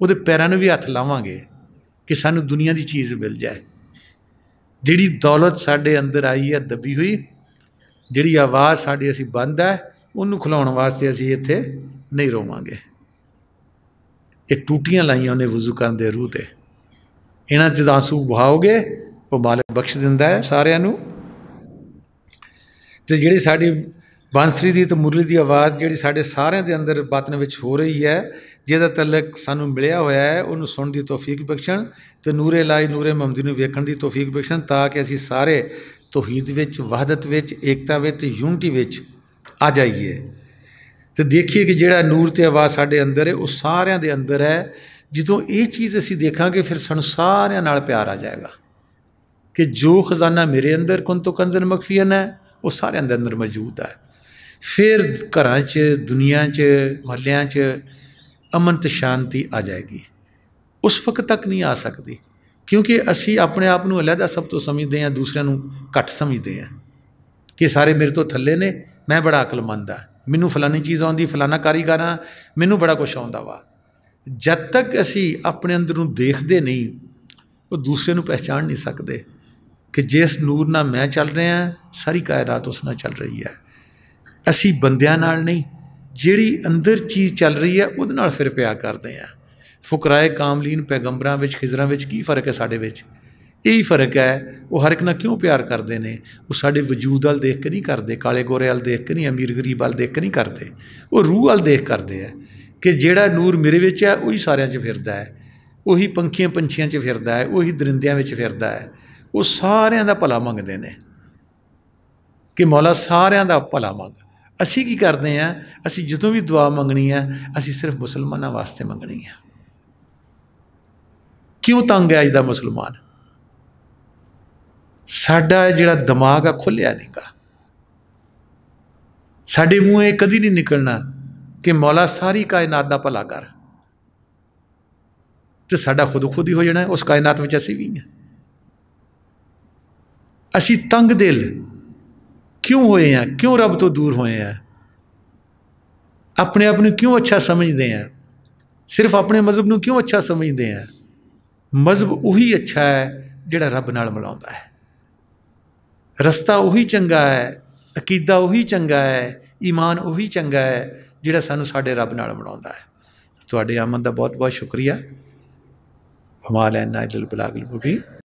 उहदे पैरां नूं भी हथ लावांगे कि सानू दुनिया की चीज़ मिल जाए। जिहड़ी दौलत साडे अंदर आई है दबी हुई, जिहड़ी आवाज़ साडी असी बंद है, उन्होंने खुलाउण वास्ते असी इत्थे नहीं रोवांगे। ये टूटियां लाइयां उन्हें वजू करन दे रूह ते, इन्हां 'च आंसू बहाओगे वो मालिक बख्श दिंदा है सारिਆਂ ਨੂੰ। ਤੇ ਜਿਹੜੀ ਸਾਡੀ ਬਾਂਸਰੀ ਦੀ ਤੇ ਮੁਰਲੀ ਦੀ ਆਵਾਜ਼ ਜਿਹੜੀ ਸਾਡੇ ਸਾਰਿਆਂ ਦੇ ਅੰਦਰ ਬਾਤਨ ਵਿੱਚ ਹੋ ਰਹੀ ਹੈ, ਜਿਹਦਾ ਤਲਕ ਸਾਨੂੰ ਮਿਲਿਆ ਹੋਇਆ ਹੈ, ਉਹਨੂੰ ਸੁਣਨ ਦੀ ਤੌਫੀਕ ਬਖਸ਼ਣ ਤੇ ਨੂਰੇ ਲਾਈ ਨੂਰੇ ਮੁਹੰਮਦੀ ਨੂੰ ਵੇਖਣ ਦੀ ਤੌਫੀਕ ਬਖਸ਼ਣ, ਤਾਂ ਕਿ ਅਸੀਂ ਸਾਰੇ ਤੌਹੀਦ ਵਿੱਚ, ਵਹਦਤ ਵਿੱਚ, ਏਕਤਾ ਵਿੱਚ, ਯੂਨਿਟੀ ਵਿੱਚ ਆ ਜਾਈਏ ਤੇ ਦੇਖੀਏ ਕਿ ਜਿਹੜਾ ਨੂਰ ਤੇ ਆਵਾਜ਼ ਸਾਡੇ ਅੰਦਰ ਹੈ ਉਹ ਸਾਰਿਆਂ ਦੇ ਅੰਦਰ ਹੈ। ਜਦੋਂ ਇਹ ਚੀਜ਼ ਅਸੀਂ ਦੇਖਾਂਗੇ ਫਿਰ ਸਾਨੂੰ ਸਾਰਿਆਂ ਨਾਲ ਪਿਆਰ ਆ ਜਾਏਗਾ ਕਿ ਜੋ ਖਜ਼ਾਨਾ ਮੇਰੇ ਅੰਦਰ ਕੁੰਤੁ ਕੰਜ਼ਨ ਮਖਫੀਅਨ ਹੈ ਉਹ ਸਾਰਿਆਂ ਦੇ ਅੰਦਰ ਮੌਜੂਦ ਹੈ। ਫਿਰ ਘਰਾਂ 'ਚ, ਦੁਨੀਆ 'ਚ, ਮਹੱਲਿਆਂ 'ਚ ਅਮਨ ਤੇ ਸ਼ਾਂਤੀ ਆ ਜਾਏਗੀ। ਉਸ ਵਕਤ ਤੱਕ ਨਹੀਂ ਆ ਸਕਦੀ ਕਿਉਂਕਿ ਅਸੀਂ ਆਪਣੇ ਆਪ ਨੂੰ ਅਲੱਗਾ ਸਭ ਤੋਂ ਸਮਝਦੇ ਹਾਂ, ਦੂਸਰਿਆਂ ਨੂੰ ਘੱਟ ਸਮਝਦੇ ਹਾਂ ਕਿ ਸਾਰੇ ਮੇਰੇ ਤੋਂ ਥੱਲੇ ਨੇ, ਮੈਂ ਬੜਾ ਅਕਲਮੰਦ ਹਾਂ, ਮੈਨੂੰ ਫਲਾਨੀ ਚੀਜ਼ ਆਉਂਦੀ, ਫਲਾਨਾ ਕਾਰੀਗਰ ਹਾਂ, ਮੈਨੂੰ ਬੜਾ ਕੁਛ ਆਉਂਦਾ ਵਾ। ਜਦ ਤੱਕ ਅਸੀਂ ਆਪਣੇ ਅੰਦਰ ਨੂੰ ਦੇਖਦੇ ਨਹੀਂ ਉਹ ਦੂਸਰੇ ਨੂੰ ਪਹਿਚਾਣ ਨਹੀਂ ਸਕਦੇ ਕਿ ਜਿਸ ਨੂਰ ਨਾਲ ਮੈਂ ਚੱਲ ਰਿਹਾ ਸਾਰੀ ਕਾਇਨਾਤ ਉਸ ਨਾਲ ਚੱਲ ਰਹੀ ਹੈ। ਅਸੀਂ ਬੰਦਿਆਂ ਨਾਲ ਨਹੀਂ, ਜਿਹੜੀ ਅੰਦਰ ਚੀਜ਼ ਚੱਲ ਰਹੀ ਹੈ ਉਹਦੇ ਨਾਲ ਫਿਰ ਪਿਆਰ ਕਰਦੇ ਹਾਂ। ਫੁਕਰਾਏ ਕਾਮਲੀਨ ਪੈਗੰਬਰਾਂ ਵਿੱਚ, ਖਿਜ਼ਰਾਂ ਵਿੱਚ ਕੀ ਫ਼ਰਕ ਹੈ ਸਾਡੇ ਵਿੱਚ? ਇਹੀ ਫ਼ਰਕ ਹੈ। ਉਹ ਹਰ ਇੱਕ ਨਾਲ ਕਿਉਂ ਪਿਆਰ ਕਰਦੇ ਨੇ? ਉਹ ਸਾਡੇ ਵਜੂਦ ਵੱਲ ਦੇਖ ਕੇ ਨਹੀਂ ਕਰਦੇ, ਕਾਲੇ ਗੋਰੇ ਵੱਲ ਦੇਖ ਕੇ ਨਹੀਂ, ਅਮੀਰ ਗਰੀਬ ਵੱਲ ਦੇਖ ਕੇ ਨਹੀਂ ਕਰਦੇ, ਉਹ ਰੂਹ ਵੱਲ ਦੇਖ ਕਰਦੇ ਹੈ ਕਿ ਜਿਹੜਾ ਨੂਰ ਮੇਰੇ ਵਿੱਚ ਹੈ ਉਹੀ ਸਾਰਿਆਂ 'ਚ ਫਿਰਦਾ ਹੈ, ਉਹੀ ਪੰਖੀਆਂ ਪੰਛੀਆਂ 'ਚ ਫਿਰਦਾ ਹੈ, ਉਹੀ ਦਰਿੰਦਿਆਂ ਵਿੱਚ ਫਿਰਦਾ ਹੈ। ਉਹ ਸਾਰਿਆਂ ਦਾ ਭਲਾ ਮੰਗਦੇ ਨੇ ਕਿ ਮੌਲਾ ਸਾਰਿਆਂ ਦਾ ਭਲਾ ਮੰਗ। ਅਸੀਂ ਕੀ ਕਰਦੇ ਹਾਂ? ਅਸੀਂ ਜਦੋਂ ਵੀ ਦੁਆ ਮੰਗਣੀ ਹੈ ਅਸੀਂ ਸਿਰਫ ਮੁਸਲਮਾਨਾਂ ਵਾਸਤੇ ਮੰਗਣੀ ਹੈ। ਕਿਉਂ ਤੰਗ ਹੈ ਅੱਜ ਦਾ ਮੁਸਲਮਾਨ? ਸਾਡਾ ਜਿਹੜਾ ਦਿਮਾਗ ਆ ਖੁੱਲ੍ਹਿਆ ਨਹੀਂ ਗਾ। ਸਾਡੇ ਮੂੰਹ ਇਹ ਕਦੀ ਨਹੀਂ ਨਿਕਲਣਾ ਕਿ ਮੌਲਾ ਸਾਰੀ ਕਾਇਨਾਤ ਦਾ ਭਲਾ ਕਰ, ਤੇ ਸਾਡਾ ਖੁਦ ਹੀ ਹੋ ਜਾਣਾ ਉਸ ਕਾਇਨਾਤ ਵਿੱਚ ਅਸੀਂ ਵੀ ਹਾਂ। ਅਸੀਂ ਤੰਗ ਦਿਲ ਕਿਉਂ ਹੋਏ ਹਾਂ? ਕਿਉਂ ਰੱਬ ਤੋਂ ਦੂਰ ਹੋਏ ਹਾਂ? ਆਪਣੇ ਆਪ ਨੂੰ ਕਿਉਂ ਅੱਛਾ ਸਮਝਦੇ ਹਾਂ? ਸਿਰਫ ਆਪਣੇ ਮਜ਼ਹਬ ਨੂੰ ਕਿਉਂ ਅੱਛਾ ਸਮਝਦੇ ਹਾਂ? ਮਜ਼ਹਬ ਉਹੀ ਅੱਛਾ ਹੈ ਜਿਹੜਾ ਰੱਬ ਨਾਲ ਮਿਲਾਉਂਦਾ ਹੈ, ਰਸਤਾ ਉਹੀ ਚੰਗਾ ਹੈ, ਅਕੀਦਾ ਉਹੀ ਚੰਗਾ ਹੈ, ਈਮਾਨ ਉਹੀ ਚੰਗਾ ਹੈ ਜਿਹੜਾ ਸਾਨੂੰ ਸਾਡੇ ਰੱਬ ਨਾਲ ਮਿਲਾਉਂਦਾ ਹੈ। ਤੁਹਾਡੇ ਆਮਦ ਦਾ ਬਹੁਤ ਬਹੁਤ ਸ਼ੁਕਰੀਆ। ਹਮਾਲ ਐਨਾ ਇਲ ਬਲਾਗਲ ਮੁਬੀਨ।